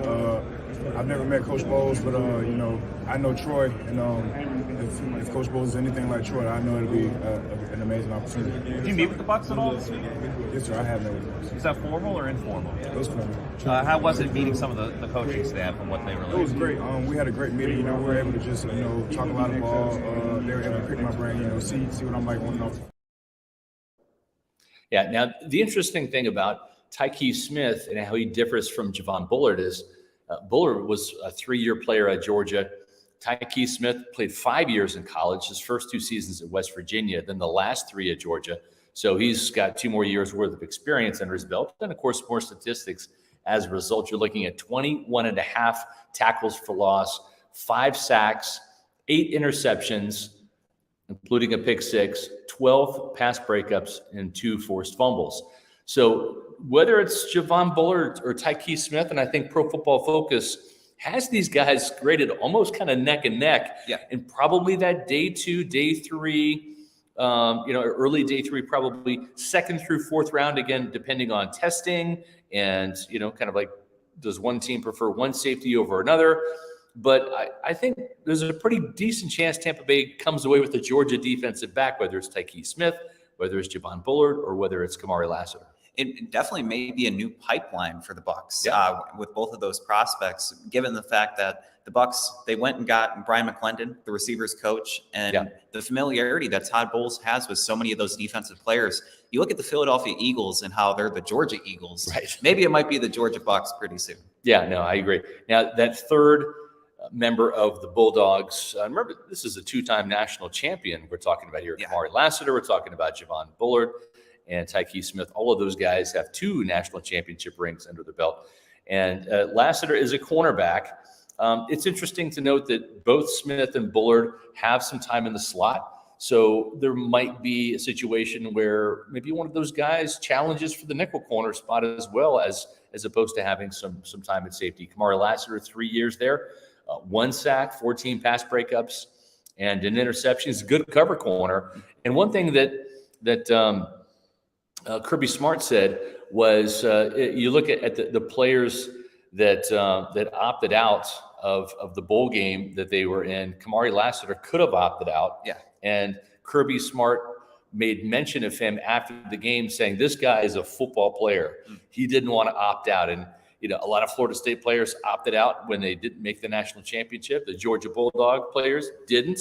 I've never met Coach Bowles, but, you know, I know Troy, and if Coach Bowles is anything like Troy, I know it'll be an amazing opportunity. Did you meet with the Bucs at all this week? Yes, sir, I have met with the Bucs. Was that formal or informal? It was formal. How was it meeting some of the coaching staff and what they were like? It was great. We had a great meeting. You know, we were able to just, you know, talk a lot of ball. They were able to pick my brain, you know, see what I'm like on and off. Yeah, now the interesting thing about Tyke Smith and how he differs from Javon Bullard is Bullard was a 3-year player at Georgia. Tyke Smith played 5 years in college, his first 2 seasons at West Virginia, then the last 3 at Georgia. So he's got 2 more years worth of experience under his belt. And of course, more statistics as a result. You're looking at 21.5 tackles for loss, 5 sacks, 8 interceptions, including a pick 6, 12 pass breakups, and 2 forced fumbles. So whether it's Javon Bullard or Tyke Smith, and I think Pro Football Focus has these guys graded almost kind of neck and neck, and probably that day 2, day 3 Early day 3, probably 2nd through 4th round, again, depending on testing and, kind of like, does one team prefer one safety over another? But I think there's a pretty decent chance Tampa Bay comes away with the Georgia defensive back, whether it's Tyke Smith, whether it's Javon Bullard, or whether it's Kamari Lassiter. It definitely may be a new pipeline for the Bucs with both of those prospects, given the fact that the Bucs, they went and got Brian McClendon, the receivers coach, and the familiarity that Todd Bowles has with so many of those defensive players. You look at the Philadelphia Eagles and how they're the Georgia Eagles. Right. Maybe it might be the Georgia Bucs pretty soon. Yeah, no, I agree. Now, that third member of the Bulldogs, remember, this is a 2-time national champion we're talking about here. Kamari Lassiter, we're talking about Javon Bullard and Tyke Smith. All of those guys have 2 national championship rings under their belt. And Lassiter is a cornerback. It's interesting to note that both Smith and Bullard have some time in the slot. So there might be a situation where maybe one of those guys challenges for the nickel corner spot as well, as opposed to having some time at safety. Kamari Lassiter, 3 years there, 1 sack, 14 pass breakups, and an interception. He's a good cover corner. And one thing that Kirby Smart said was, you look at the players that opted out of the bowl game that they were in. Kamari Lassiter could have opted out. Yeah. And Kirby Smart made mention of him after the game, saying this guy is a football player. He didn't want to opt out. And, a lot of Florida State players opted out when they didn't make the national championship. The Georgia Bulldog players didn't.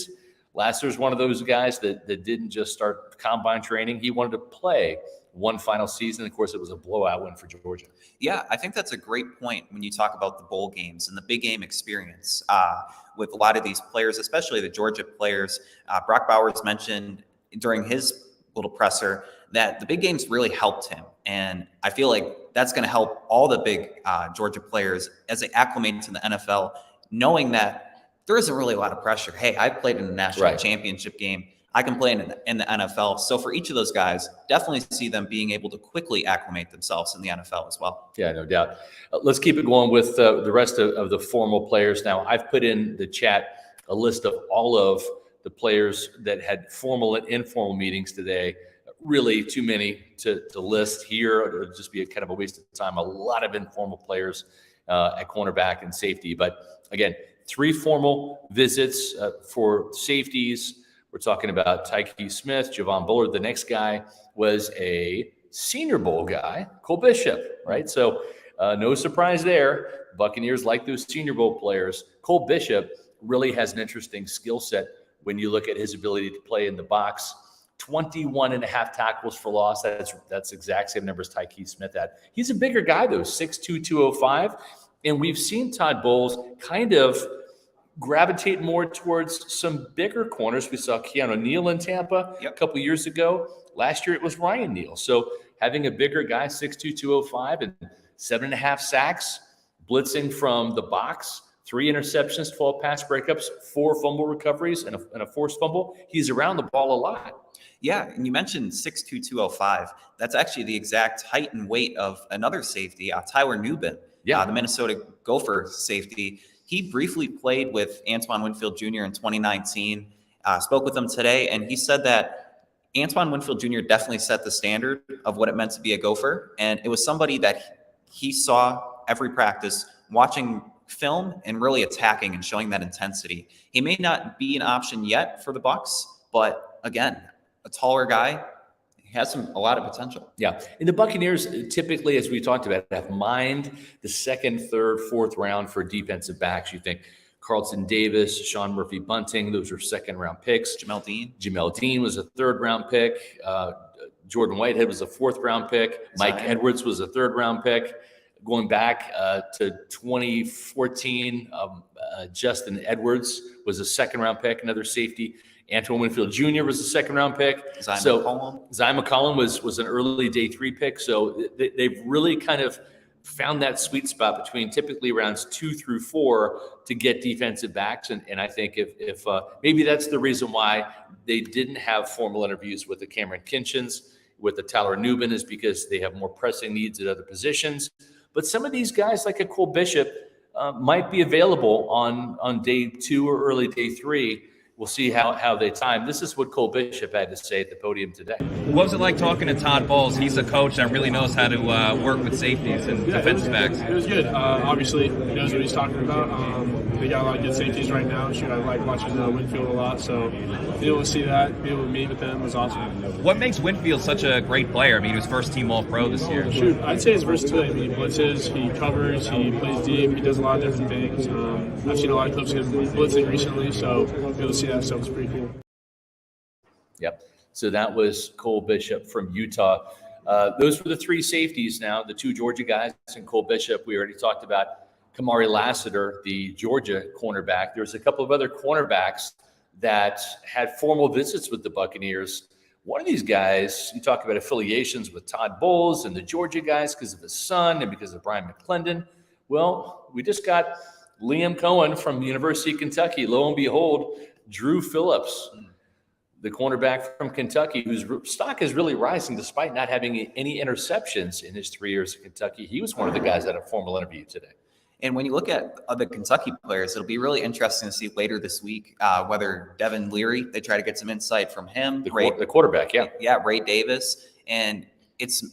Lassiter's one of those guys that didn't just start combine training. He wanted to play one final season. Of course, it was a blowout win for Georgia. Yeah, I think that's a great point when you talk about the bowl games and the big game experience with a lot of these players, especially the Georgia players. Brock Bowers mentioned during his little presser that the big games really helped him. And I feel like that's going to help all the big Georgia players as they acclimate to the NFL, knowing that there isn't really a lot of pressure. Hey, I played in a national championship game. I can play in the NFL. So for each of those guys, definitely see them being able to quickly acclimate themselves in the NFL as well. Yeah, no doubt. Let's keep it going with the rest of the formal players. Now, I've put in the chat a list of all of the players that had formal and informal meetings today. Really too many to list here. It would just be kind of a waste of time. A lot of informal players at cornerback and safety. But again, 3 formal visits for safeties. We're talking about Tyke Smith, Javon Bullard. The next guy was a Senior Bowl guy, Cole Bishop, right? So no surprise there. Buccaneers like those Senior Bowl players. Cole Bishop really has an interesting skill set when you look at his ability to play in the box. 21.5 tackles for loss. That's exact same number as Tyke Smith had. He's a bigger guy, though, 6'2", 205. And we've seen Todd Bowles kind of gravitate more towards some bigger corners. We saw Keanu Neal in Tampa a couple years ago. Last year it was Ryan Neal. So having a bigger guy, 6'2", 205, and 7.5 sacks, blitzing from the box, 3 interceptions, 12 pass breakups, 4 fumble recoveries, and a forced fumble. He's around the ball a lot. Yeah, and you mentioned 6'2", 205. That's actually the exact height and weight of another safety, Tyler Nubin, the Minnesota Gopher safety. He briefly played with Antoine Winfield Jr. in 2019, spoke with him today, and he said that Antoine Winfield Jr. definitely set the standard of what it meant to be a Gopher, and it was somebody that he saw every practice, watching film and really attacking and showing that intensity. He may not be an option yet for the Bucs, but again, a taller guy, he has a lot of potential. Yeah. And the Buccaneers typically, as we talked about, have mined the 2nd, 3rd, 4th round for defensive backs. You think Carlton Davis, Sean Murphy Bunting, those are 2nd-round picks. Jamel Dean was a 3rd-round pick. Jordan Whitehead was a 4th-round pick. Mike Edwards was a 3rd-round pick. Going back to 2014, Justin Edwards was a 2nd-round pick, another safety. Antoine Winfield Jr. was a 2nd-round pick. Zay McCollum was an early day 3 pick. So they've really kind of found that sweet spot between typically rounds 2 through 4 to get defensive backs. And I think if maybe that's the reason why they didn't have formal interviews with the Cameron Kinchins, with the Tyler Nubin, is because they have more pressing needs at other positions. But some of these guys, like a Cole Bishop, might be available on day 2 or early day 3. we'll see how they time. This is what Cole Bishop had to say at the podium today. What was it like talking to Todd Bowles? He's a coach that really knows how to work with safeties and defensive backs. It was good. Obviously, he knows what he's talking about. They got a lot of good safeties right now. Shoot, I like watching Winfield a lot. So being able to see that, being able to meet with them was awesome. What makes Winfield such a great player? I mean, he was first team All-Pro this year. Shoot, I'd say his versatility. I mean, he blitzes, he covers, he plays deep, he does a lot of different things. I've seen a lot of clips of him blitzing recently, so being able to see that stuff was pretty cool. Yep. So that was Cole Bishop from Utah. Those were the three safeties now, the two Georgia guys and Cole Bishop. We already talked about Kamari Lassiter, the Georgia cornerback. There's a couple of other cornerbacks that had formal visits with the Buccaneers. One of these guys, you talk about affiliations with Todd Bowles and the Georgia guys because of his son and because of Brian McClendon. Well, we just got Liam Cohen from the University of Kentucky. Lo and behold, Drew Phillips, the cornerback from Kentucky, whose stock is really rising despite not having any interceptions in his 3 years at Kentucky. He was one of the guys that had a formal interview today. And when you look at the Kentucky players, it'll be really interesting to see later this week whether Devin Leary, they try to get some insight from him. The quarterback, yeah. Yeah, Ray Davis. And it's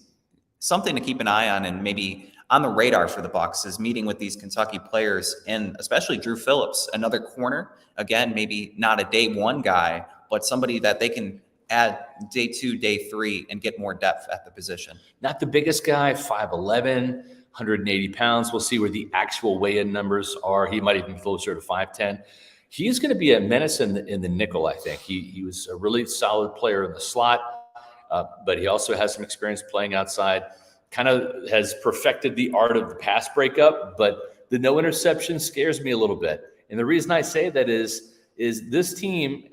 something to keep an eye on and maybe on the radar for the Bucs is meeting with these Kentucky players and especially Drew Phillips, another corner. Again, maybe not a day one guy, but somebody that they can add day 2, day 3 and get more depth at the position. Not the biggest guy, 5'11", 180 pounds. We'll see where the actual weigh-in numbers are. He might even be closer to 5'10". He's going to be a menace in the nickel, I think. He was a really solid player in the slot, but he also has some experience playing outside. Kind of has perfected the art of the pass breakup, but the no interception scares me a little bit. And the reason I say that is this team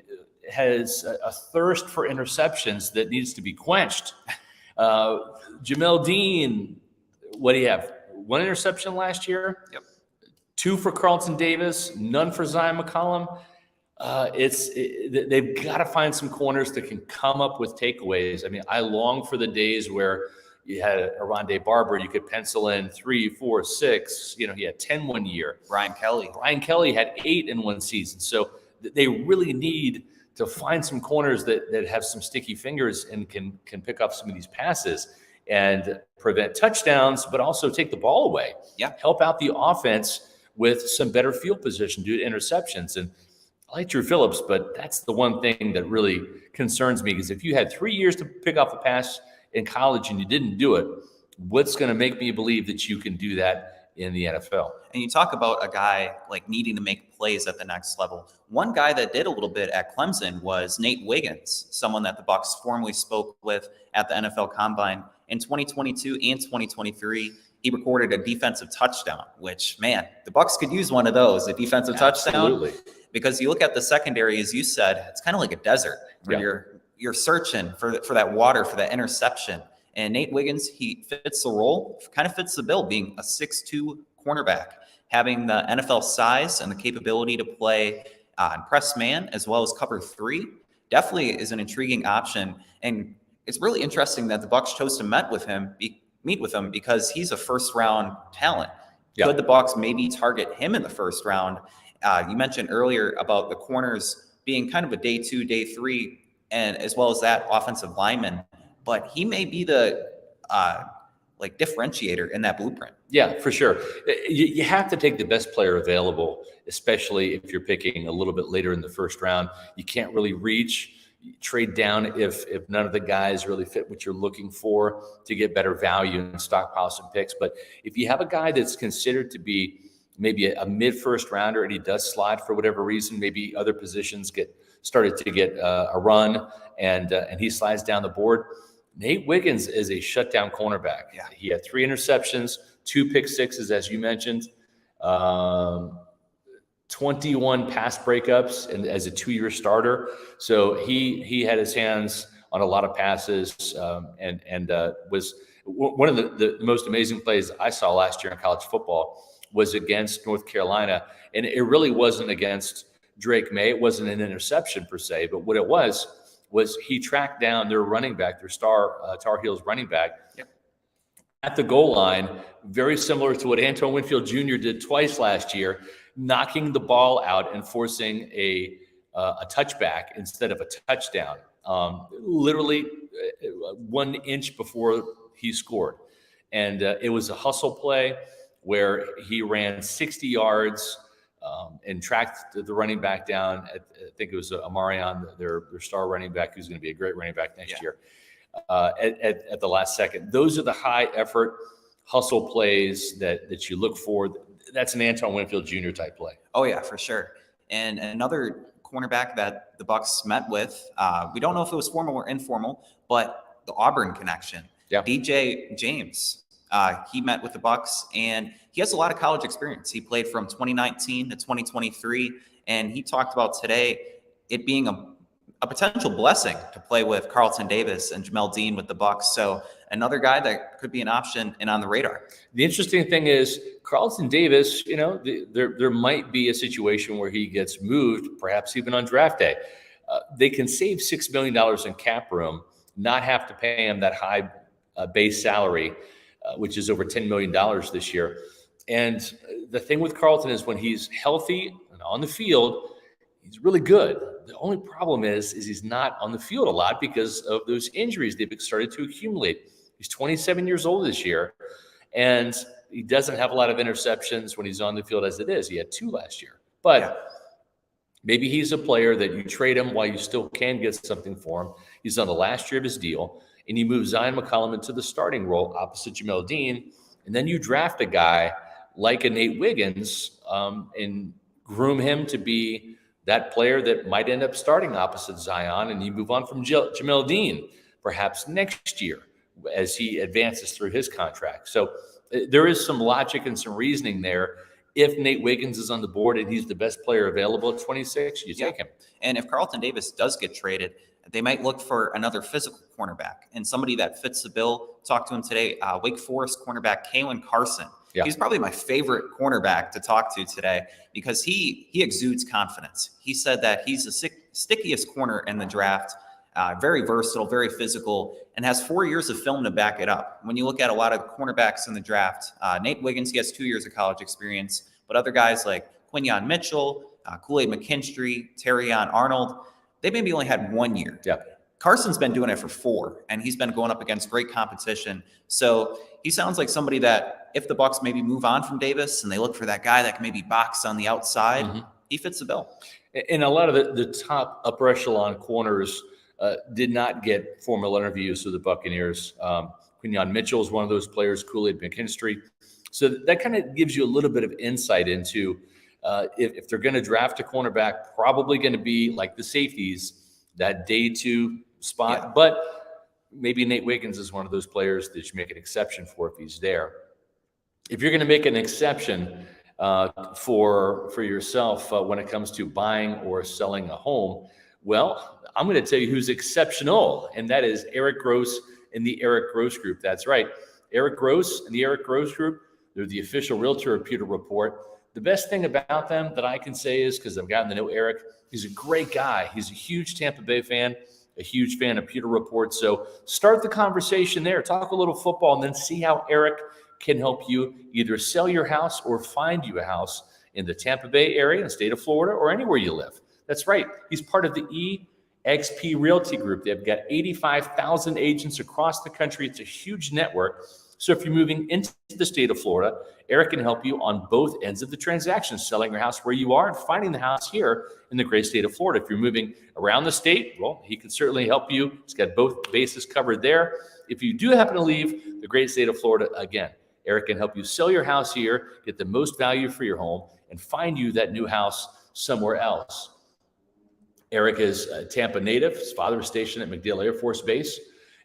has a thirst for interceptions that needs to be quenched. Jamel Dean, what do you have? 1 interception last year? Yep. 2 for Carlton Davis, none for Zion McCollum. They've got to find some corners that can come up with takeaways. I mean, I long for the days where you had a Rondé Barber, you could pencil in 3, 4, 6. You know, he had 10 one year. Brian Kelly had 8 in one season. So they really need to find some corners that have some sticky fingers and can pick up some of these passes and prevent touchdowns, but also take the ball away. Yeah. Help out the offense with some better field position due to interceptions. And I like Drew Phillips, but that's the one thing that really concerns me, because if you had 3 years to pick off a pass in college and you didn't do it, what's going to make me believe that you can do that in the NFL? And you talk about a guy like needing to make plays at the next level. One guy that did a little bit at Clemson was Nate Wiggins, someone that the Bucs formerly spoke with at the NFL Combine. In 2022 and 2023, he recorded a defensive touchdown, which, man, the Bucs could use one of those, a defensive touchdown. Because you look at the secondary, as you said, it's kind of like a desert where you're searching for that water, for that interception. And Nate Wiggins, he fits the role, kind of fits the bill, being a 6'2" cornerback, having the NFL size and the capability to play press man as well as cover 3. Definitely is an intriguing option. And it's really interesting that the Bucs chose to meet with him because he's a first-round talent. Yeah. Could the Bucs maybe target him in the first round? You mentioned earlier about the corners being kind of a day 2, day 3, and as well as that offensive lineman. But he may be the differentiator in that blueprint. Yeah, for sure. You have to take the best player available, especially if you're picking a little bit later in the first round. You can't really reach. You trade down if none of the guys really fit what you're looking for to get better value and stockpile some picks. But if you have a guy that's considered to be maybe a mid-first rounder and he does slide for whatever reason, maybe other positions started to get a run and he slides down the board. Nate Wiggins is a shutdown cornerback. Yeah. He had 3 interceptions, 2 pick sixes, as you mentioned, 21 pass breakups and as a 2-year starter. So he had his hands on a lot of passes and was one of the most amazing plays I saw last year in college football was against North Carolina. And it really wasn't against Drake May. It wasn't an interception per se, but what it was he tracked down their running back, their Tar Heels running back, at the goal line, very similar to what Antoine Winfield Jr. did twice last year, knocking the ball out and forcing a a touchback instead of a touchdown, literally 1 inch before he scored. And it was a hustle play where he ran 60 yards and tracked the running back down. I think it was Amarion, their star running back, who's going to be a great running back next year, at the last second. Those are the high effort hustle plays that you look for. That's an Antoine Winfield Jr. type play. Oh yeah, for sure. And another cornerback that the Bucs met with, we don't know if it was formal or informal, but the Auburn connection. Yeah. DJ James, he met with the Bucs, and he has a lot of college experience. He played from 2019 to 2023, and he talked about today it being a potential blessing to play with Carlton Davis and Jamel Dean with the Bucs. So another guy that could be an option and on the radar. The interesting thing is Carlton Davis, there might be a situation where he gets moved, perhaps even on draft day. They can save $6 million in cap room, not have to pay him that high base salary, which is over $10 million this year. And the thing with Carlton is when he's healthy and on the field, he's really good. The only problem is he's not on the field a lot because of those injuries they've started to accumulate. He's 27 years old this year, and he doesn't have a lot of interceptions when he's on the field as it is. He had 2 last year. But maybe he's a player that you trade him while you still can get something for him. He's on the last year of his deal, and you move Zion McCollum into the starting role opposite Jamel Dean, and then you draft a guy like a Nate Wiggins and groom him to be that player that might end up starting opposite Zion, and you move on from Jamel Dean perhaps next year as he advances through his contract. So there is some logic and some reasoning there. If Nate Wiggins is on the board and he's the best player available at 26, you take him. And if Carlton Davis does get traded, they might look for another physical cornerback and somebody that fits the bill. Talked to him today, Wake Forest cornerback Kalen Carson. Yeah. He's probably my favorite cornerback to talk to today because he exudes confidence. He said that he's the stickiest corner in the draft, very versatile, very physical, and has 4 years of film to back it up. When you look at a lot of cornerbacks in the draft, Nate Wiggins, he has 2 years of college experience, but other guys like Quinyon Mitchell, Kool-Aid McKinstry, Terrion Arnold, they maybe only had 1 year. Yeah. Carson's been doing it for 4, and he's been going up against great competition. So he sounds like somebody that if the Bucs maybe move on from Davis and they look for that guy that can maybe box on the outside, he fits the bill. And a lot of the top upper echelon corners did not get formal interviews with the Buccaneers. Quinyon Mitchell is one of those players, Kool-Aid McKinstry. So that kind of gives you a little bit of insight into if they're going to draft a cornerback, probably going to be like the safeties, that day 2 spot. Yeah. But maybe Nate Wiggins is one of those players that you make an exception for if he's there. If you're going to make an exception for yourself when it comes to buying or selling a home, well, I'm going to tell you who's exceptional, and that is Eric Gross and the Eric Gross Group. That's right. Eric Gross and the Eric Gross Group, they're the official realtor of Pewter Report. The best thing about them that I can say is, because I've gotten to know Eric, he's a great guy. He's a huge Tampa Bay fan, a huge fan of Pewter Report. So start the conversation there. Talk a little football, and then see how Eric can help you either sell your house or find you a house in the Tampa Bay area, in the state of Florida, or anywhere you live. That's right. He's part of the EXP Realty Group. They've got 85,000 agents across the country. It's a huge network. So if you're moving into the state of Florida, Eric can help you on both ends of the transaction, selling your house where you are and finding the house here in the great state of Florida. If you're moving around the state, well, he can certainly help you. He's got both bases covered there. If you do happen to leave the great state of Florida, again, Eric can help you sell your house here, get the most value for your home, and find you that new house somewhere else. Eric is a Tampa native. His father is stationed at MacDill Air Force Base,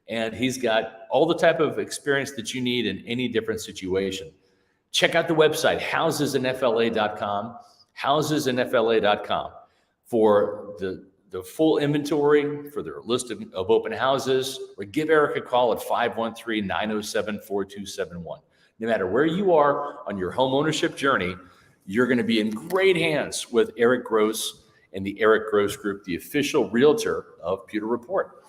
and he's got all the type of experience that you need in any different situation. Check out the website, housesinfla.com, housesinfla.com for the full inventory, for their list of open houses, or give Eric a call at 513-907-4271. No matter where you are on your home ownership journey, you're going to be in great hands with Eric Gross and the Eric Gross Group, the official realtor of Pewter Report.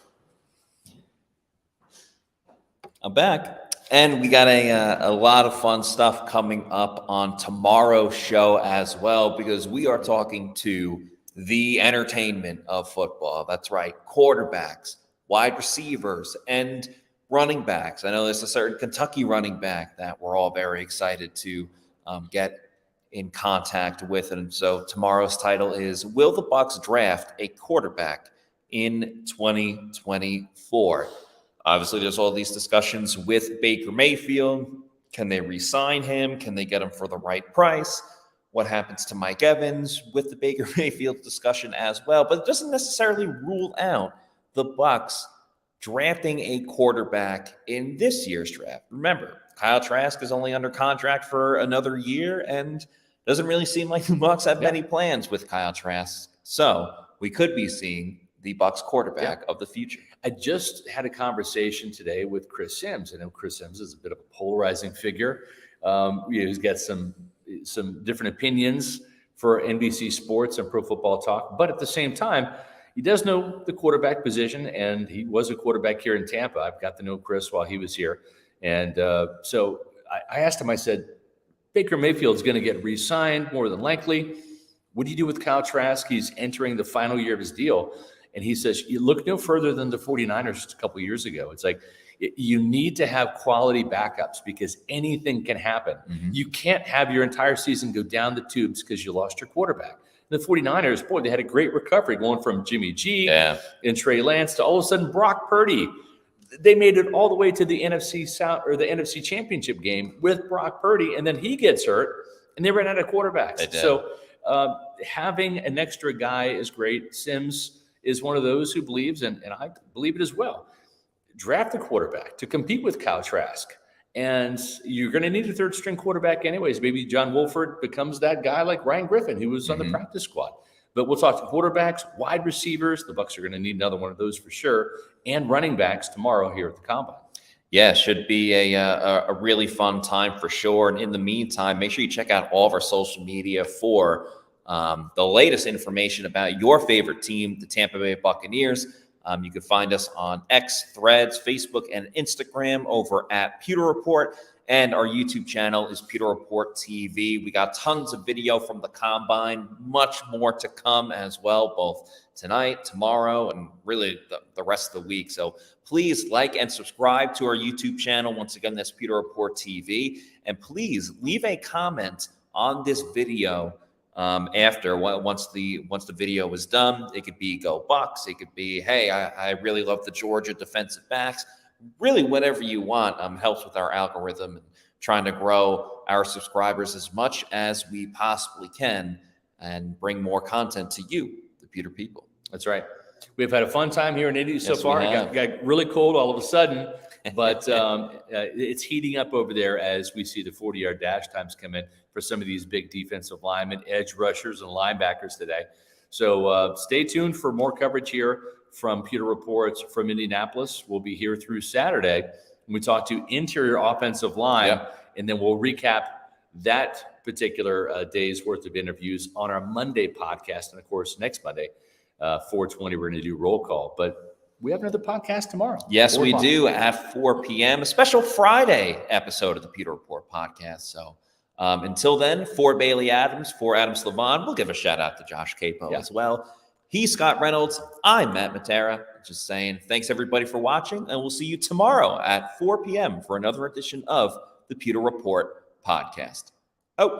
I'm back, and we got a lot of fun stuff coming up on tomorrow's show as well, because we are talking to the entertainment of football. That's right. Quarterbacks, wide receivers, and running backs. I know there's a certain Kentucky running back that we're all very excited to get in contact with. And so tomorrow's title is, will the Bucs draft a quarterback in 2024? Obviously, there's all these discussions with Baker Mayfield. Can they re-sign him? Can they get him for the right price? What happens to Mike Evans with the Baker Mayfield discussion as well? But it doesn't necessarily rule out the Bucs drafting a quarterback in this year's draft. Remember, Kyle Trask is only under contract for another year, and doesn't really seem like the Bucs have many plans with Kyle Trask. So we could be seeing the Bucs quarterback of the future. I just had a conversation today with Chris Sims. I know Chris Sims is a bit of a polarizing figure. He's got some different opinions for NBC Sports and Pro Football Talk, but at the same time, he does know the quarterback position, and he was a quarterback here in Tampa. I've got to know Chris while he was here. And so I asked him, I said, Baker Mayfield's going to get re-signed more than likely. What do you do with Kyle Trask? He's entering the final year of his deal. And he says, you look no further than the 49ers just a couple years ago. It's like, you need to have quality backups because anything can happen. Mm-hmm. You can't have your entire season go down the tubes because you lost your quarterback. The 49ers, boy, they had a great recovery going from Jimmy G and Trey Lance to all of a sudden Brock Purdy. They made it all the way to the NFC South or the NFC Championship game with Brock Purdy, and then he gets hurt, and they ran out of quarterbacks. So having an extra guy is great. Sims is one of those who believes, and I believe it as well, draft a quarterback to compete with Kyle Trask. And you're going to need a third-string quarterback anyways. Maybe John Wolford becomes that guy like Ryan Griffin, who was on the practice squad. But we'll talk to quarterbacks, wide receivers. The Bucs are going to need another one of those for sure, and running backs tomorrow here at the Combine. Yeah, should be a really fun time for sure. And in the meantime, make sure you check out all of our social media for the latest information about your favorite team, the Tampa Bay Buccaneers. You can find us on X, Threads, Facebook, and Instagram over at Pewter Report. And our YouTube channel is Pewter Report TV. We got tons of video from the Combine, much more to come as well, both tonight, tomorrow, and really the rest of the week. So please like and subscribe to our YouTube channel. Once again, that's Pewter Report TV. And please leave a comment on this video once the video is done. It could be go Bucs. It could be, hey, I really love the Georgia defensive backs. Really, whatever you want helps with our algorithm and trying to grow our subscribers as much as we possibly can and bring more content to you, the Pewter people. That's right. We've had a fun time here in Indy so Yes, far. we It have. got really cold all of a sudden, but it's heating up over there as we see the 40-yard dash times come in for some of these big defensive linemen, edge rushers, and linebackers today. So stay tuned for more coverage here from Pewter Reports from Indianapolis. We'll be here through Saturday when we talk to interior offensive line, and then we'll recap that particular day's worth of interviews on our Monday podcast. And, of course, next Monday, 4:20, we're going to do roll call. But we have another podcast tomorrow. Yes, we do at 4 p.m., a special Friday episode of the Pewter Report podcast. So until then, for Bailey Adams, for Adam Slavon, we'll give a shout out to Josh Capo as well. He's Scott Reynolds. I'm Matt Matera. Just saying thanks, everybody, for watching, and we'll see you tomorrow at 4 p.m. for another edition of the Pewter Report podcast.